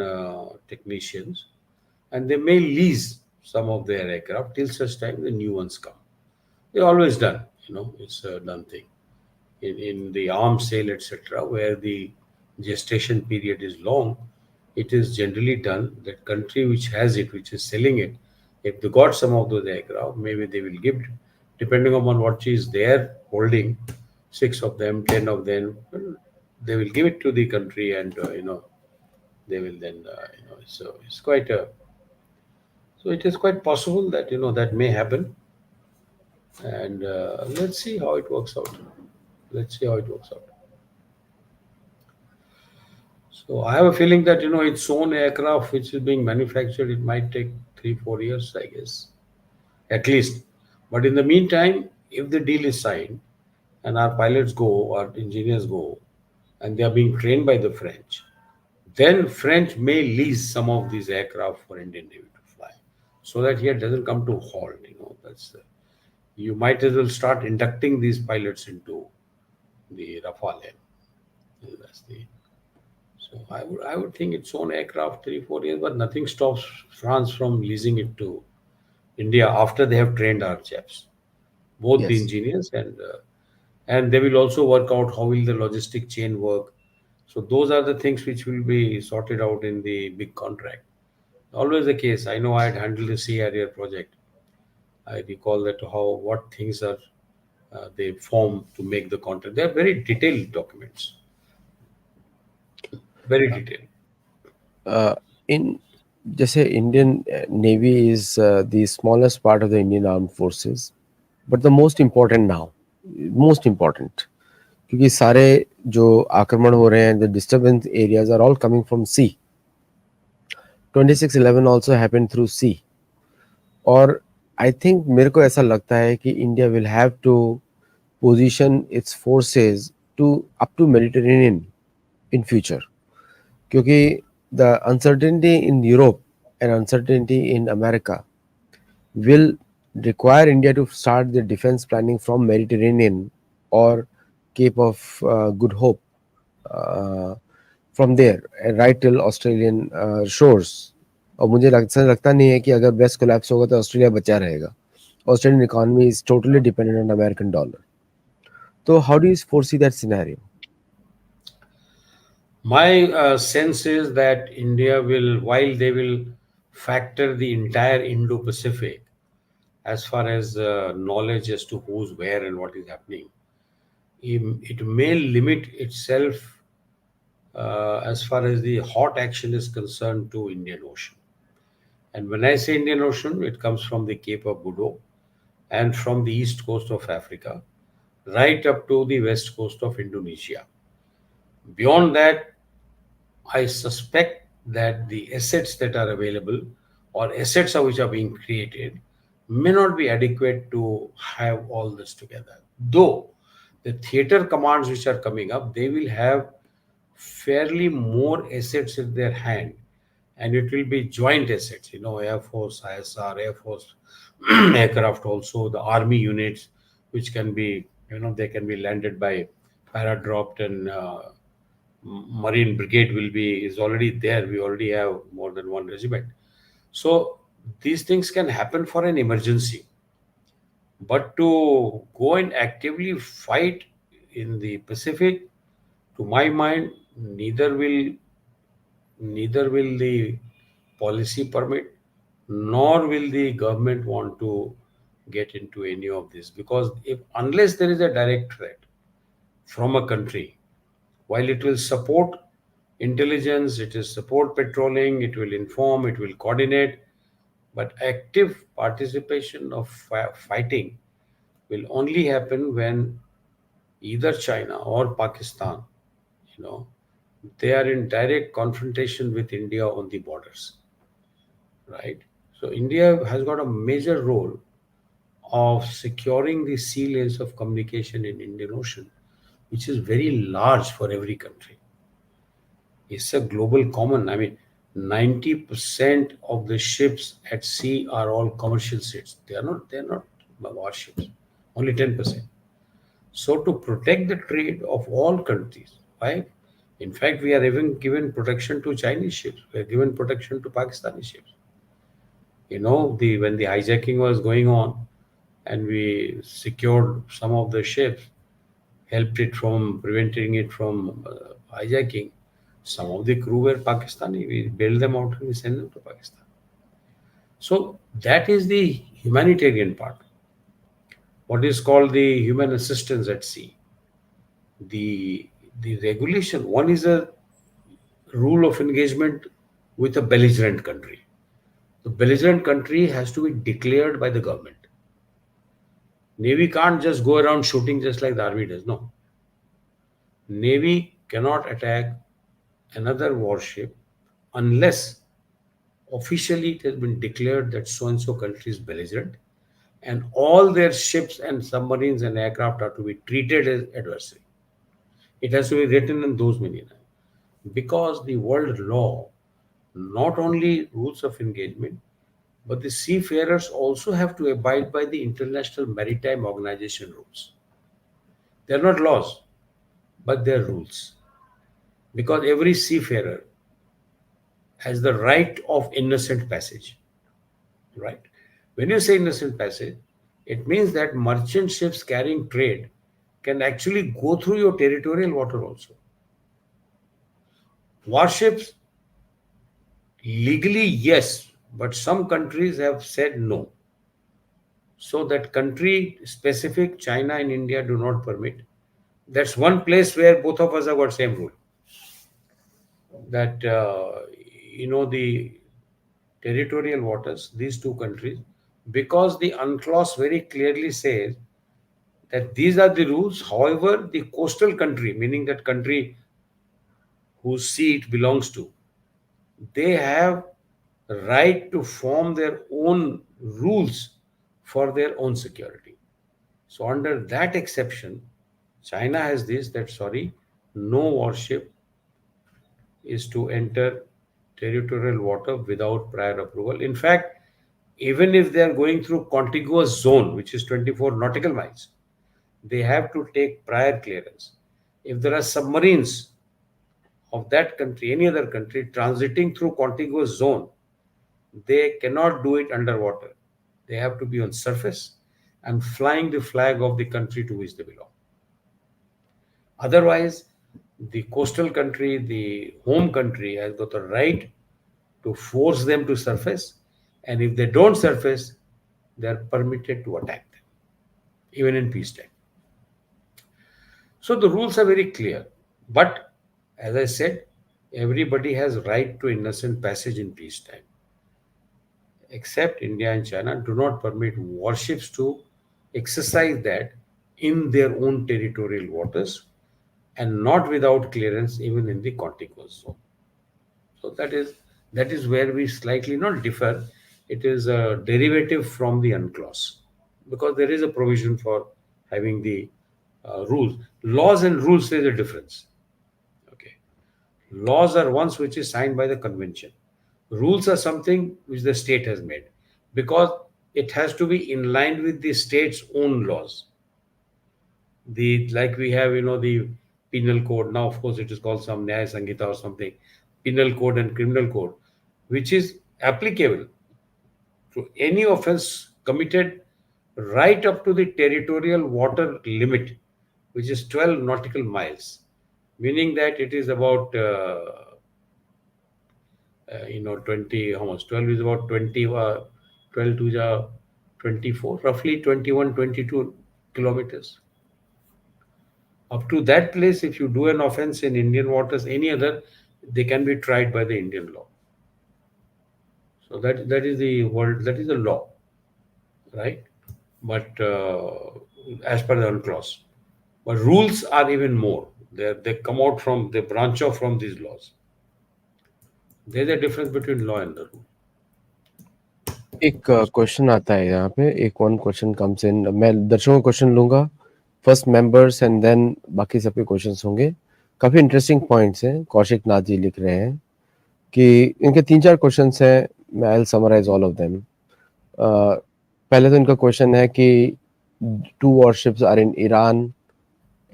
technicians, and they may lease some of their aircraft till such time the new ones come. They always done, it's a done thing. In the arms sale, etc., where the gestation period is long, it is generally done that country which has it, which is selling it, if they got some of those aircraft, maybe they will give, depending upon what is there holding, 6 of them, 10 of them, they will give it to the country, and they will then, so it's quite a, so it is quite possible that that may happen, and let's see how it works out. Let's see how it works out. So I have a feeling that its own aircraft which is being manufactured, it might take 3, 4 years, I guess, at least. But in the meantime, if the deal is signed and our pilots go, our engineers go, and they are being trained by the French, then French may lease some of these aircraft for Indian Navy to fly, so that here doesn't come to halt. That's you might as well start inducting these pilots into the Rafale. That's the So I would think its own aircraft 3, 4 years, but nothing stops France from leasing it to India after they have trained our chaps, both the Yes. engineers and they will also work out how will the logistic chain work. So those are the things which will be sorted out in the big contract. Always the case. I know I had handled the Sea Harrier project. I recall that how what things are they form to make the contract. They are very detailed documents, very detailed. In जैसे Indian navy is the smallest part of the Indian arm forces, but the most important now, most important, क्योंकि सारे जो आक्रमण हो रहे हैं, the disturbance areas are all coming from sea. 26/11 also happened through sea. और I think मेरे को ऐसा लगता है कि India will have to position its forces to up to Mediterranean in future, क्योंकि the uncertainty in Europe and uncertainty in America will require India to start their defense planning from Mediterranean or Cape of Good Hope, uh, from there right till Australian shores. और मुझे लगता नहीं है कि अगर waste collapse होगा तो Australia बचा रहेगा. Australian economy is totally dependent on American dollar. तो how do you foresee that scenario? My sense is that India will, while they will factor the entire Indo Pacific as far as knowledge as to who's where and what is happening, it may limit itself as far as the hot action is concerned to Indian Ocean. And when I say Indian Ocean, it comes from the Cape of Good Hope and from the east coast of Africa right up to the west coast of Indonesia. Beyond that, I suspect that the assets that are available or assets which are being created may not be adequate to have all this together. Though the theater commands which are coming up, they will have fairly more assets in their hand, and it will be joint assets, Air Force, ISR, Air Force aircraft, also the army units, which can be, they can be landed by paradropped, and Marine Brigade is already there. We already have more than one regiment. So these things can happen for an emergency. But to go and actively fight in the Pacific, to my mind, neither will the policy permit, nor will the government want to get into any of this, because if unless there is a direct threat from a country, while it will support intelligence, it will support patrolling, it will inform, it will coordinate, but active participation of fighting will only happen when either China or Pakistan, you know, they are in direct confrontation with India on the borders, right? So India has got a major role of securing the sea lanes of communication in Indian Ocean, which is very large for every country. It's a global common. I mean, 90% of the ships at sea are all commercial ships. They are not warships. Only 10%. So to protect the trade of all countries, right? In fact, we are even given protection to Chinese ships. We are given protection to Pakistani ships. The when the hijacking was going on, and we secured some of the ships, helped it from preventing it from hijacking. Some of the crew were Pakistani. We bailed them out and we sent them to Pakistan. So that is the humanitarian part. What is called the human assistance at sea. The the regulation. One is a rule of engagement with a belligerent country. The belligerent country has to be declared by the government. Navy can't just go around shooting just like the army does. No. Navy cannot attack another warship unless officially it has been declared that so and so country is belligerent, and all their ships and submarines and aircraft are to be treated as adversary. It has to be written in those many lines. Because the world law, not only rules of engagement, but the seafarers also have to abide by the International Maritime Organization rules. They're not laws, but they're rules. Because every seafarer has the right of innocent passage, right? When you say innocent passage, it means that merchant ships carrying trade can actually go through your territorial water also. Warships, legally, yes, but some countries have said no. So that country specific, China and India do not permit. That's one place where both of us have got same rule. That the territorial waters, these two countries, because the UNCLOS very clearly says that these are the rules. However, the coastal country, meaning that country whose sea it belongs to, they have right to form their own rules for their own security. So under that exception, China has this, that sorry, no warship is to enter territorial water without prior approval. In fact, even if they are going through contiguous zone, which is 24 nautical miles, they have to take prior clearance. If there are submarines of that country, any other country, transiting through contiguous zone, they cannot do it underwater. They have to be on surface and flying the flag of the country to which they belong. Otherwise, the coastal country, the home country, has got the right to force them to surface, and if they don't surface, they are permitted to attack them, even in peacetime. So the rules are very clear. But as I said, everybody has right to innocent passage in peacetime. Except India and China do not permit warships to exercise that in their own territorial waters and not without clearance even in the contiguous zone. So that is where we slightly not differ. It is a derivative from the UNCLOS because there is a provision for having the rules. Laws and rules, there is a difference. Okay, laws are ones which is signed by the convention. Rules are something which the state has made because it has to be in line with the state's own laws. The like we have, the penal code. Now, of course, it is called some Nyaya Sanghita or something, penal code and criminal code, which is applicable to any offense committed right up to the territorial water limit, which is 12 nautical miles, meaning that it is about 20, how much? 12 is about 20, 12 to the 24, roughly 21, 22 kilometers. Up to that place, if you do an offense in Indian waters, any other, they can be tried by the Indian law. So that is the world, that is the law, right? But as per the clause, but rules are even more. They come out from, they branch off from these laws. There's a difference between law and the rule. एक question आता है यहाँ पे, एक one question comes in, मैं दर्शकों का question लूंगा फर्स्ट मेंबर्स एंड देन बाकी सबके क्वेश्चंस होंगे. काफी इंटरेस्टिंग पॉइंट्स हैं. कौशिक नाथ जी लिख रहे हैं कि इनके 3-4 क्वेश्चंस हैं. मैं I will summarise all of them. पहले तो इनका क्वेश्चन है कि 2 warships are in Iran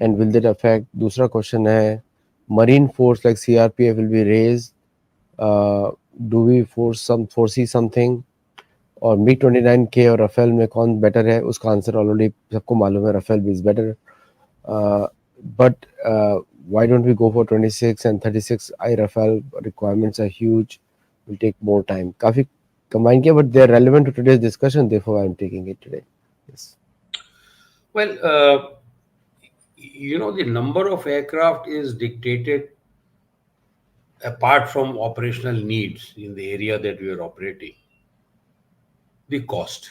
and will that affect. दूसरा क्वेश्चन है marine force like CRPF will be raised. Do we foresee something? और मिग 29 के और राफेल में कौन बेटर है, उसका आंसर ऑलरेडी सबको मालूम है, Rafale is better. But why don't we go for 26 and 36? I Rafale requirements are huge, will take more time. काफी combine किया, but they are relevant to today's discussion, therefore I am taking it today. Yes. Well, the number of aircraft is dictated apart from operational needs in the area that we are operating. The cost.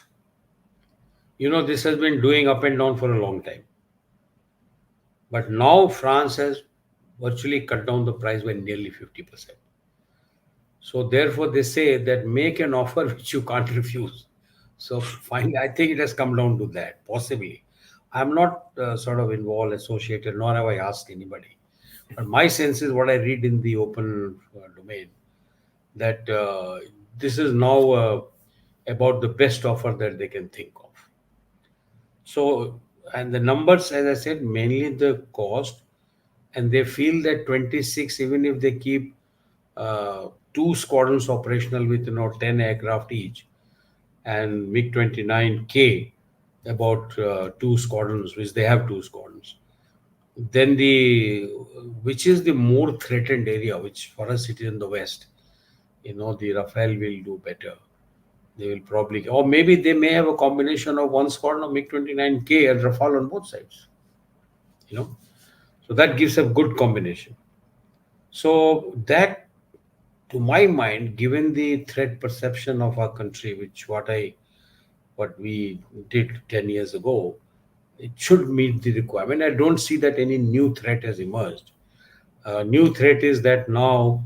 This has been doing up and down for a long time. But now France has virtually cut down the price by nearly 50%. So therefore, they say that make an offer which you can't refuse. So finally, I think it has come down to that, possibly. I'm not sort of involved, associated, nor have I asked anybody. But my sense is what I read in the open domain, that this is now about the best offer that they can think of. So, and the numbers, as I said, mainly the cost, and they feel that 26, even if they keep 2 squadrons operational with 10 aircraft each, and MiG 29K about 2 squadrons, which they have 2 squadrons. Then which is the more threatened area, which for us it is in the west. The Rafale will do better. They will probably, or maybe they may have a combination of 1 squadron of MiG 29K and Rafale on both sides. So that gives a good combination. So that, to my mind, given the threat perception of our country, which what we did 10 years ago, it should meet the requirement. I don't see that any new threat has emerged. New threat is that now,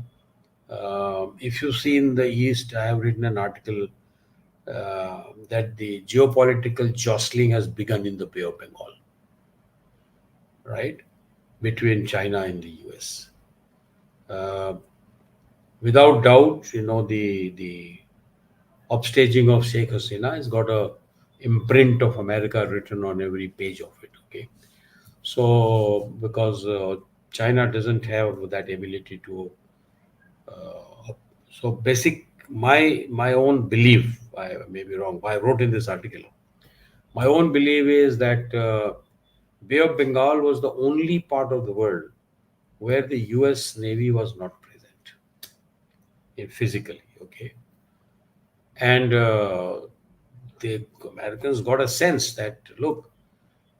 if you see in the East, I have written an article that the geopolitical jostling has begun in the Bay of Bengal, right, between China and the US. Uh, Without doubt, the upstaging of Sheikh Hasina has got a imprint of America written on every page of it. Okay, so because China doesn't have that ability to, so basic my own belief. I may be wrong. I wrote in this article. My own belief is that Bay of Bengal was the only part of the world where the U.S. Navy was not present physically. Okay, and the Americans got a sense that, look,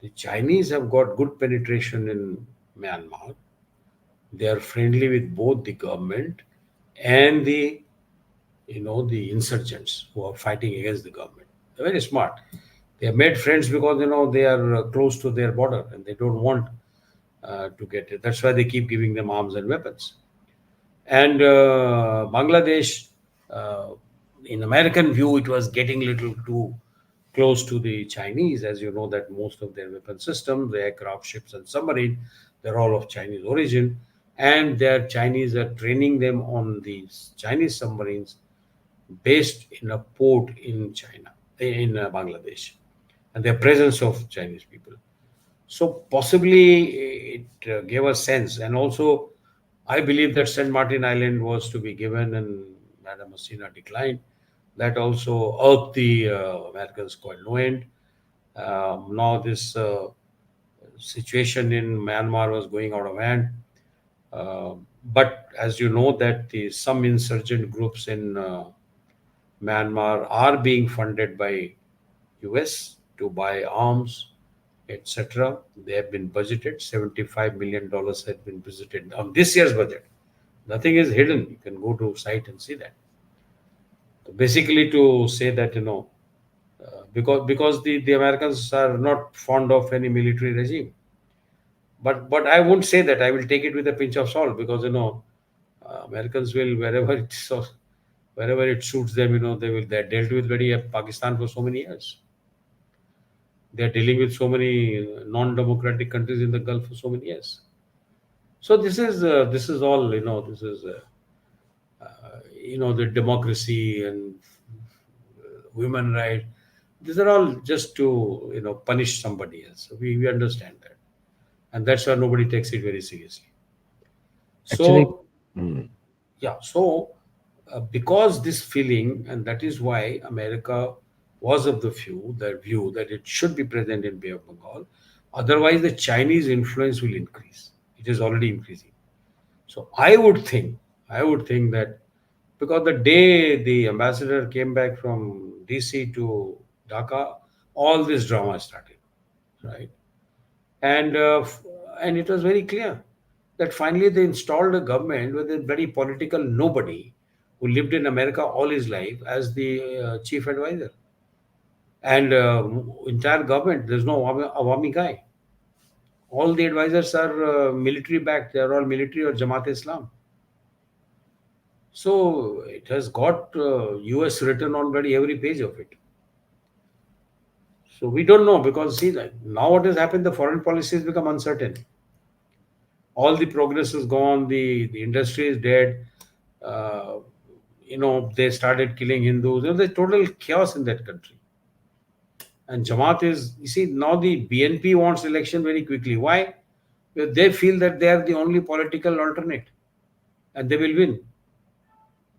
The Chinese have got good penetration in Myanmar. They are friendly with both the government and the insurgents who are fighting against the government. They're very smart. They have made friends because they are close to their border and they don't want to get it. That's why they keep giving them arms and weapons. And Bangladesh, uh, in American view, it was getting little too close to the Chinese, as you know that most of their weapon systems, the aircraft, ships, and submarine, they're all of Chinese origin, and their Chinese are training them on these Chinese submarines based in a port in China, in Bangladesh, and their presence of Chinese people. So possibly it gave a sense, and also I believe that Saint Martin Island was to be given, and Madam Hasina declined. That also irked the Americans quite no end. Now this situation in Myanmar was going out of hand. Uh, but as you know that some insurgent groups in Myanmar are being funded by US to buy arms, etc. They have been budgeted. $75 million has been budgeted on this year's budget. Nothing is hidden. You can go to site and see that. So basically, to say that because the Americans are not fond of any military regime. But I won't say that. I will take it with a pinch of salt because Americans will wherever it suits them. They're dealt with very Pakistan for so many years. They're dealing with so many non-democratic countries in the Gulf for so many years. So this is all this is the democracy and human rights. These are all just to punish somebody else. So we understand that, and that's why nobody takes it very seriously. Actually, So mm, yeah, so because this feeling, and that is why America was of the view that it should be present in Bay of Bengal. Otherwise, the Chinese influence will increase. It is already increasing. So I would think that because the day the ambassador came back from DC to Dhaka, all this drama started, right? And and it was very clear that finally they installed a government with a very political nobody who lived in America all his life as the chief advisor, and entire government there's no Awami guy. All the advisors are military backed. They are all military or Jamaat Islam. So it has got US written on very every page of it. So we don't know because see that now what has happened, the foreign policy has become uncertain. All the progress is gone, the industry is dead. Uh, they started killing Hindus. There's total chaos in that country. And Jamaat is, you see, now the BNP wants election very quickly. Why? Because they feel that they are the only political alternate and they will win.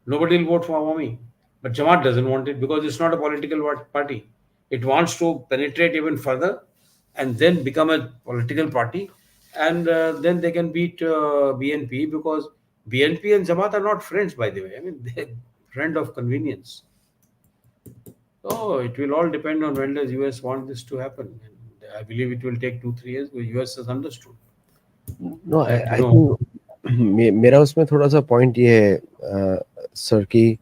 Nobody will vote for Awami. But Jamaat doesn't want it because it's not a political party. It wants to penetrate even further and then become a political party. And then they can beat BNP because BNP and Jamaat are not friends, by the way. I mean, they're friend of convenience. So it will all depend on when does US want this to happen. And I believe it will take 2-3 years because US has understood no, that, I think मेरा उसमें थोड़ा सा point ये है sir कि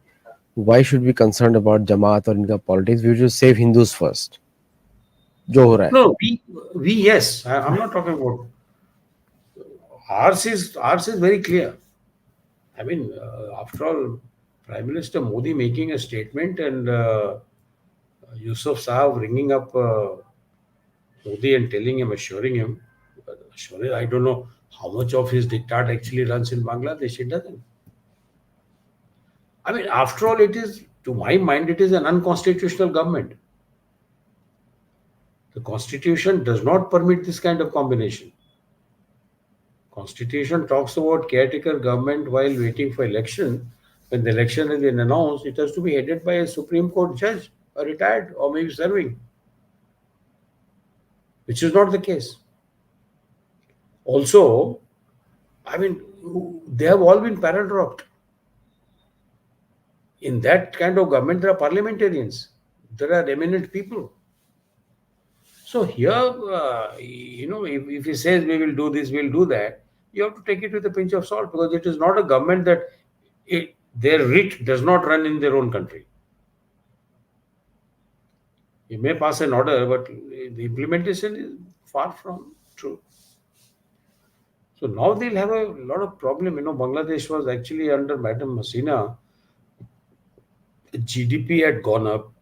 why should we concerned about जमात और इनका politics? We should save Hindus first. जो हो रहा है. no, we yes, I'm not talking about ours is very clear. I mean, after all, Prime Minister Modi making a statement and Yusuf Saab ringing up Modi and telling him, assuring, I don't know how much of his diktat actually runs in Bangladesh. It doesn't. I mean, after all, it is, to my mind, it is an unconstitutional government. The constitution does not permit this kind of combination. Constitution talks about caretaker government while waiting for election. When the election has been announced, it has to be headed by a Supreme Court judge, a retired or maybe serving, which is not the case. Also, I mean, they have all been paratrooped. In that kind of government, there are parliamentarians, there are eminent people. So here, if he says we will do this, we'll do that, you have to take it with a pinch of salt, because it is not a government that their writ does not run in their own country. You may pass an order, but the implementation is far from true. So now they'll have a lot of problem. Bangladesh was actually under Madam Hasina, GDP had gone up,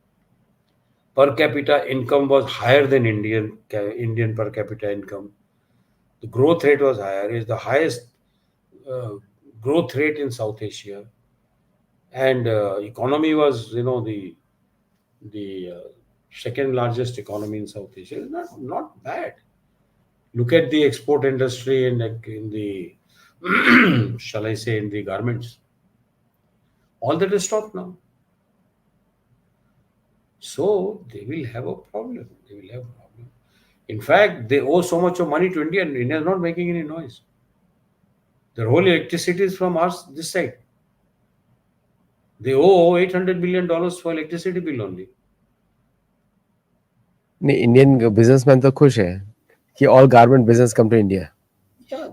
per capita income was higher than Indian per capita income. The growth rate was higher. It's the highest uh, growth rate in South Asia, and economy was the second largest economy in South Asia. It's not bad. Look at the export industry in the shall I say, in the garments. All that is stopped now. So they will have a problem. They will have a problem. In fact, they owe so much of money to India, and India is not making any noise. Their whole electricity is from us this side. They owe $800 billion for electricity bill only. नहीं, Indian businessman तो खुश है कि all garment business come to India. Yeah,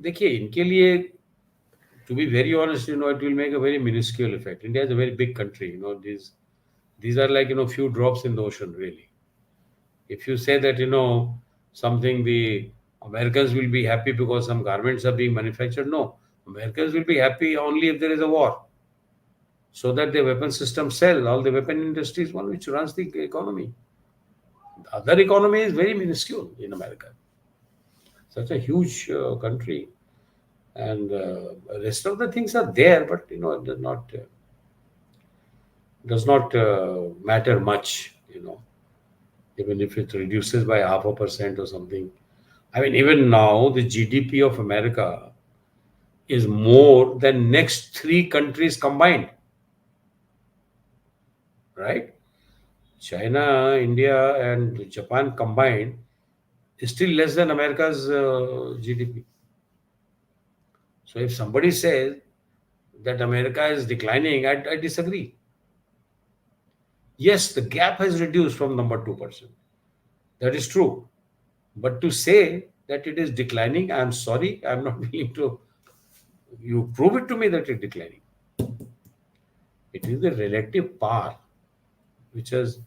देखिए इनके लिए, to be very honest, it will make a very minuscule effect. India is a very big country. These are like few drops in the ocean, really. If you say that something, the Americans will be happy because some garments are being manufactured, no, Americans will be happy only if there is a war, so that the weapon system sell. All the weapon industry is one which runs the economy. The other economy is very minuscule in America. Such a huge country, and rest of the things are there, but it does not matter much. Even if it reduces by 0.5% or something. I mean, even now the GDP of America is more than next three countries combined, right? China, India, and Japan combined is still less than America's GDP. So if somebody says that America is declining, I disagree. Yes, the gap has reduced from number 2%. That is true. But to say that it is declining, I'm sorry, I'm not willing to. You prove it to me that it's declining. It is the relative power which has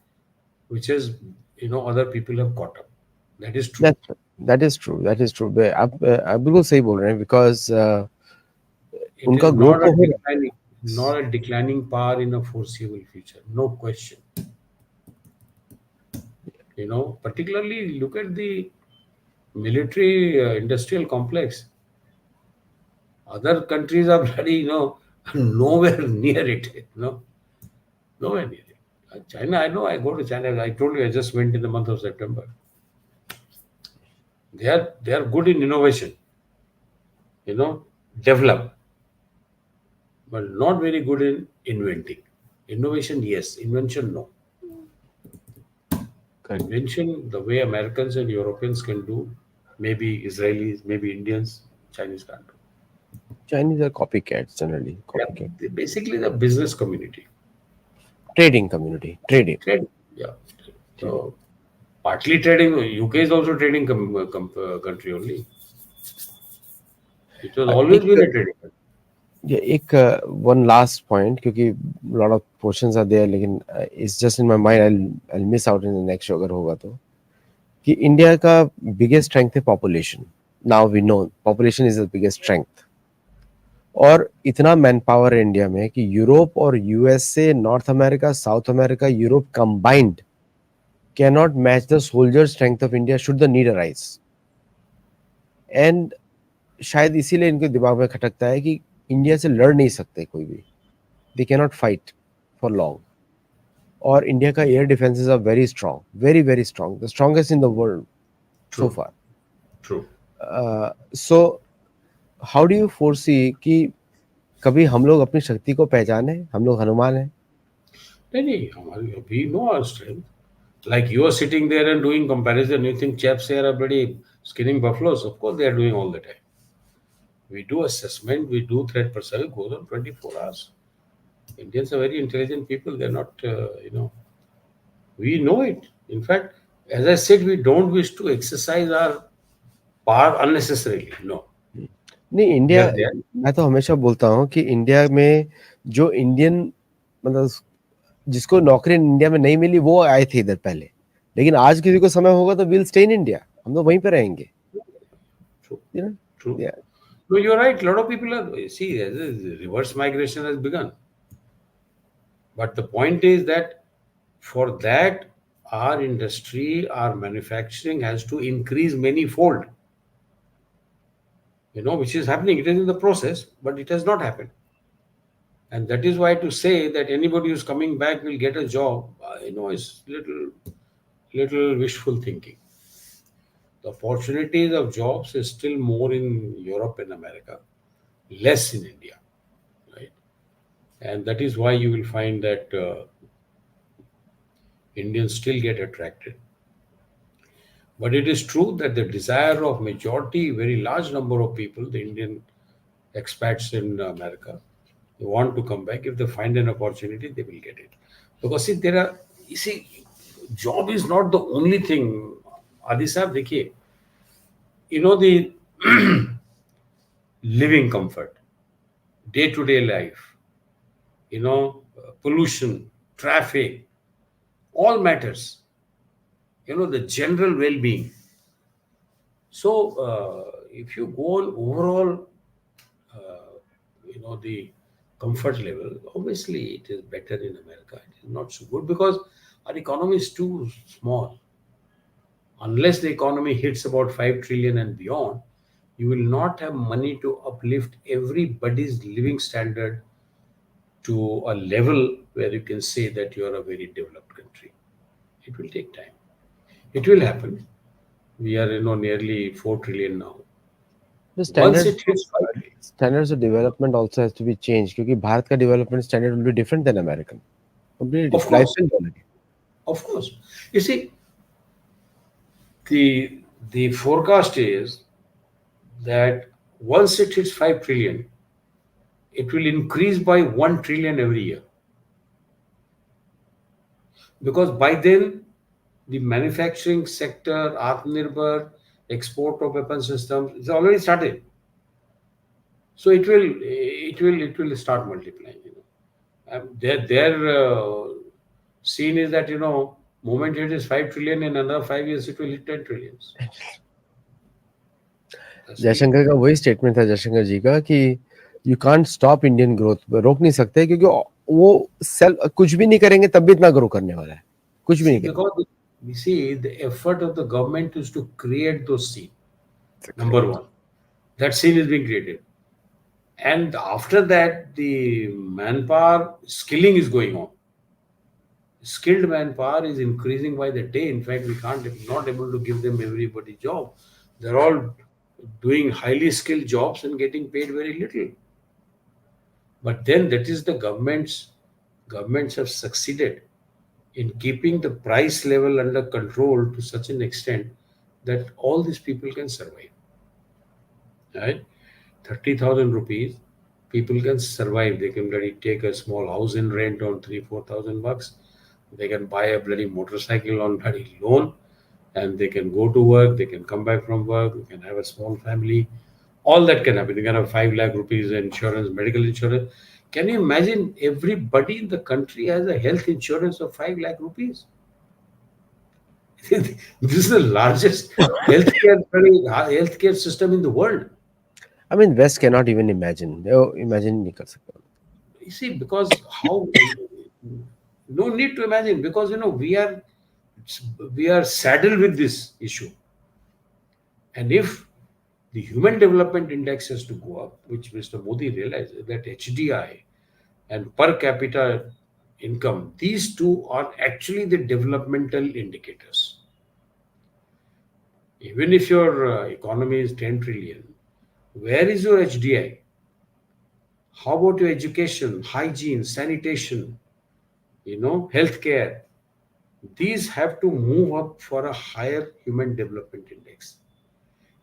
other people have caught up. That is true. That is true. That is true. आप बिल्कुल सही बोल रहे हैं because It उनका is growth not तो a हो रहा declining, not a declining power in a foreseeable future. No question. Particularly look at the military industrial complex. Other countries are bloody, nowhere near it. Nowhere near it. China, I know. I go to China. I told you I just went in the month of September. They are good in innovation. Develop, but not very good in inventing. Innovation, yes. Invention, no. Correct. Invention, the way Americans and Europeans can do, maybe Israelis, maybe Indians, Chinese can't do. Chinese are copycats generally. Copycat. They're basically the business community. Trading community. Trading. Trade, yeah. So, partly trading. UK is also trading country only. It has always been a trading country. Yeah, एक one last point क्योंकि lot of questions are there लेकिन it's just in my mind I'll miss out in the next show अगर होगा तो कि India का biggest strength है population. Now we know population is the biggest strength. और इतना मैन पावर है इंडिया में कि यूरोप और यूएस से north America south America Europe combined cannot match the soldier strength of India should the need arise. And शायद इसीलिए इनके दिमाग में खटकता है कि इंडिया से लड़ नहीं सकते कोई भी. They cannot fight for long. और इंडिया का air defences are very strong, very very strong, the strongest in the world so far. True. So how do you foresee कि कभी हम लोग अपनी शक्ति को पहचाने, हम लोग हनुमान हैं? नहीं, we know our strength. Like you are sitting there and doing comparison, you think chaps here are bloody skinning buffaloes. Of course, they are doing all the time. We do assessment, we do threat perception, it goes on 24 hours. Indians are very intelligent people. They're not, we know it. In fact, As I said, we don't wish to exercise our power unnecessarily. No, नहीं, we India, are there. मैं तो हमेशा बोलता हूँ कि India में जो Indian, मतलब जिसको नौकरी इंडिया में नहीं मिली वो आए थे इधर पहले, लेकिन आज किसी को समय होगा तो विल स्टे इन इंडिया, हम तो वहीं पे रहेंगे, True, you know? true. Yeah. No, you're right. A lot of people are, see, reverse migration has begun. But the point is that for that, our industry, our manufacturing has to increase many fold, which is happening. It is in the process, but it has not happened. And that is why to say that anybody who's coming back will get a job, is little wishful thinking. The opportunities of jobs is still more in Europe and America, less in India, right? And that is why you will find that Indians still get attracted. But it is true that the desire of majority, very large number of people, the Indian expats in America, they want to come back. If they find an opportunity, they will get it. Because see, job is not the only thing. Adi sahab, dekhiye, the living comfort, day-to-day life, pollution, traffic, all matters. The general well-being. So, if you go on overall, the comfort level, obviously it is better in America. It is not so good because our economy is too small. Unless the economy hits about 5 trillion and beyond, you will not have money to uplift everybody's living standard to a level where you can say that you are a very developed country. It will take time. It will happen. We are, nearly 4 trillion now. The Once standards it hits 5 trillion, standards of development also has to be changed, क्योंकि भारत का development standard will be different than American, completely of different, course, lifestyle quality. of course. You see, the forecast is that once it hits 5 trillion, it will increase by 1 trillion every year. Because by then, the manufacturing sector, Atmanirbhar, export of weapon systems, it's already started. So it will start multiplying. Their scene is that moment it is 5 trillion, in another 5 years it will hit 10 trillions. That's the Jaishankar का वही statement था, जयशंकर जी का, कि you can't stop Indian growth, रोक नहीं सकते, क्योंकि वो सेल कुछ भी नहीं करेंगे तब भी इतना ग्रो करने वाला है, कुछ भी see नहीं करेंगे. because we see the effort of the government is to create those scene. Number one, that scene is being created, and after that the manpower skilling is going on. Skilled manpower is increasing by the day. In fact, we can't not able to give them everybody job. They're all doing highly skilled jobs and getting paid very little. But then that is the governments have succeeded in keeping the price level under control to such an extent that all these people can survive. Right? 30,000 rupees, people can survive. They can bloody take a small house in rent on 3-4,000 bucks. They can buy a bloody motorcycle on bloody loan, and they can go to work. They can come back from work. They can have a small family. All that can happen. You can have 5 lakh rupees insurance, medical insurance. Can you imagine everybody in the country has a health insurance of 5 lakh rupees? This is the largest healthcare system in the world. I mean, West cannot even imagine, वो imagine नहीं कर सकता. You see, because how no need to imagine, because we are saddled with this issue, and if the human development index has to go up, which Mr. Modi realized that HDI and per capita income, these two are actually the developmental indicators. Even if your economy is 10 trillion, where is your HDI? How about your education, hygiene, sanitation, healthcare? These have to move up for a higher human development index.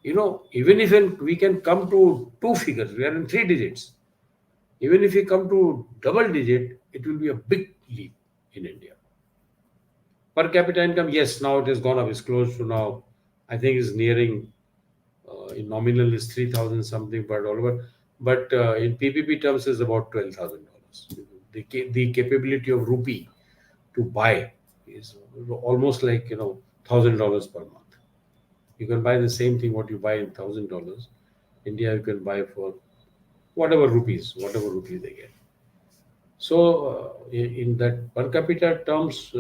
Even if we can come to two figures, we are in 3 digits. Even if we come to double digit, it will be a big leap in India. Per capita income, yes, now it has gone up. It's close to now, I think it's nearing, in nominal is 3,000 something per dollar. But in PPP terms is about $12,000. The capability of rupee to buy is almost like, $1,000 per month. You can buy the same thing what you buy in $1,000. India you can buy for whatever rupee they get. So in that per capita terms,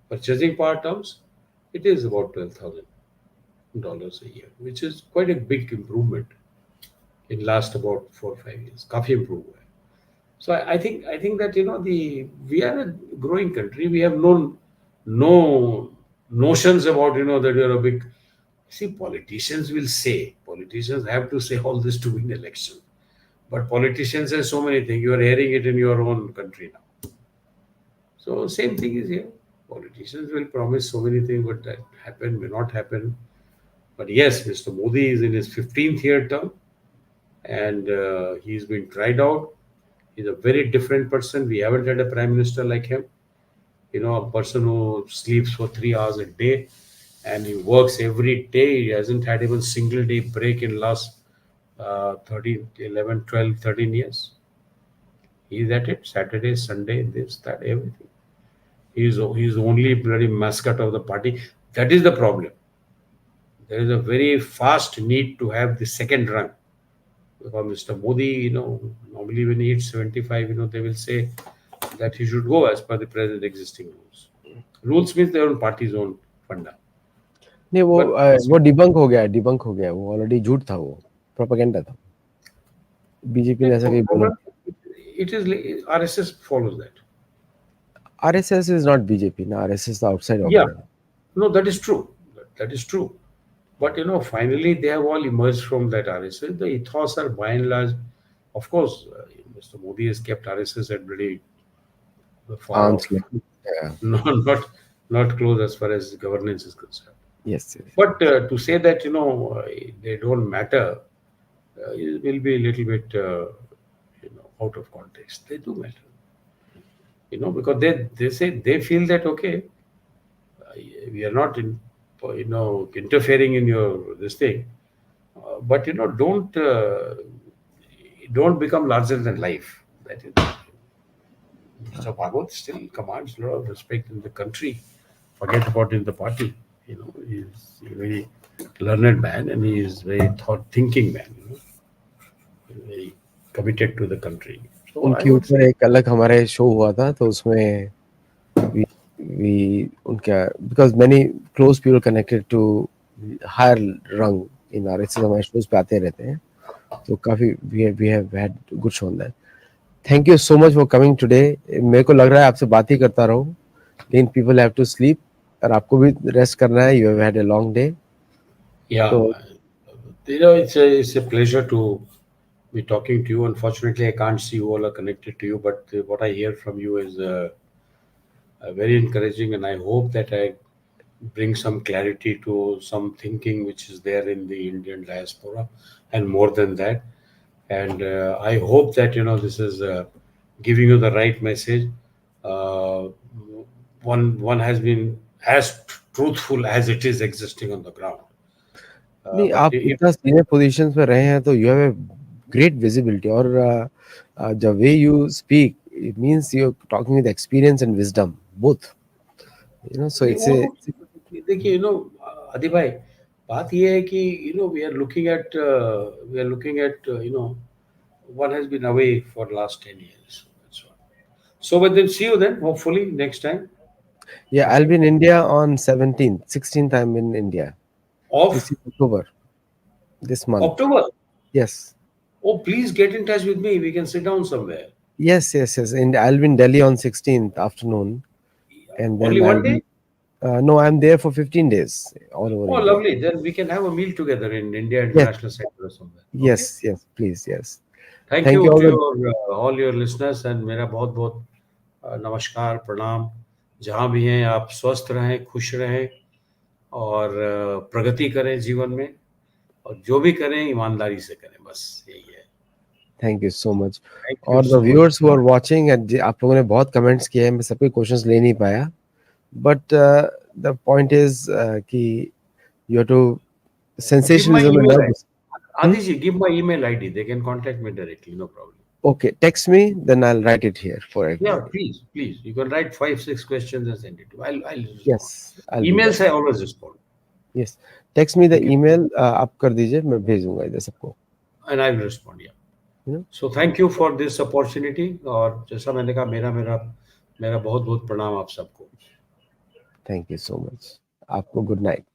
purchasing power terms, it is about $12,000 a year, which is quite a big improvement in last about 4 or 5 years. काफी improve हुआ है. So I think that we are a growing country. We have no notions about that we are a big. See, politicians have to say all this to win election. But politicians say so many things. You are hearing it in your own country now. So same thing is here. Politicians will promise so many things, but that happen may not happen. But yes, Mr. Modi is in his 15th year term, and he's been tried out. He's a very different person. We haven't had a prime minister like him. A person who sleeps for 3 hours a day, and he works every day. He hasn't had even single day break in last 13, 11, 12, 13 years. He's at it Saturday, Sunday, this, that, everything. He's only bloody mascot of the party. That is the problem. There is a very fast need to have the second run. Because Mr. Modi, normally when he hits 75, they will say that he should go as per the present existing rules. Rules means their own party's own funda. नहीं But वो debunk हो गया वो already झूठ था वो propaganda था BJP ने ऐसा कहीं बोला it is RSS follows that. RSS is not BJP na RSS is the outside Yeah, organization. no, that is true. That is true. But finally they have all emerged from that RSS. The ethos are by and large, of course, Mr. Modi has kept RSS at really far Arms off, length. Yeah. not close as far as governance is concerned. Yes. But to say that they don't matter it will be a little bit out of context. They do matter. Because they say they feel that okay, we are not interfering in your this thing, but don't become larger than life. That is. Mr. Bhagwat still commands a lot of respect in the country. Forget about in the party. He's a very learned man and he is very thinking man. Very committed to the country. So उनके ऊपर एक अलग हमारे show हुआ था तो उसमें we उनका because many close people connected to higher rung in RSS हमारे shows पे आते रहते हैं तो काफी we have had good show on that. Thank you so much for coming today. मेरे को लग रहा है आपसे बात ही करता रहूं लेकिन people have to sleep और आपको भी रेस्ट करना है. You have had a long day. Yeah, so, it's a pleasure to be talking to you. Unfortunately, I can't see you all are connected to you, but what I hear from you is very encouraging, and I hope that I bring some clarity to some thinking which is there in the Indian diaspora, and more than that. And I hope that this is giving you the right message. One has been as truthful as it is existing on the ground. नहीं आप इतना senior positions पे रहे हैं तो you have a great visibility और the way you speak it means you're talking with experience and wisdom both. So it's a देखिए आदि भाई बात ये है कि we are looking at one has been away for last 10 years. That's all. So but then see you then hopefully next time. Yeah, I'll be in India on 17th 16th. I'm in India this is October this month. October? Yes. Oh, please get in touch with me. We can sit down somewhere. Yes. And I'll be in Delhi on 16th afternoon. And then Only one day? No, I'm there for 15 days all over India. Lovely. Then we can have a meal together in India International Center or somewhere. Okay? Yes, please, yes. Thank you to all your listeners and मेरा बहुत बहुत नमस्कार प्रणाम. जहाँ भी हैं आप स्वस्थ रहें, खुश रहें और प्रगति करें जीवन में और जो भी करें ईमानदारी से करें. बस यही है. Thank you so much. और the viewers who are watching, आप लोगों ने बहुत कमेंट्स किए हैं, मैं सबके क्वेश्चंस ले नहीं पाया, But the point is कि you have to Give my sensationalism and email not ID. Hmm? Adish, give my email ID. They can contact me directly. No problem. Okay, text me, then I'll write it here for Yeah, everybody. please, please. You can write 5, 6 questions and send it to me. I'll respond. Yes, I'll do that. Emails, I always respond. Yes, text me the Okay. email, आप कर दीजिए, मैं भेज दूंगा इधर सबको. And I will respond. Yeah. You know. So thank you for this opportunity. और जैसा मैंने कहा मेरा मेरा मेरा बहुत बहुत प्रणाम आप सबको. Thank you so much. आपको good night.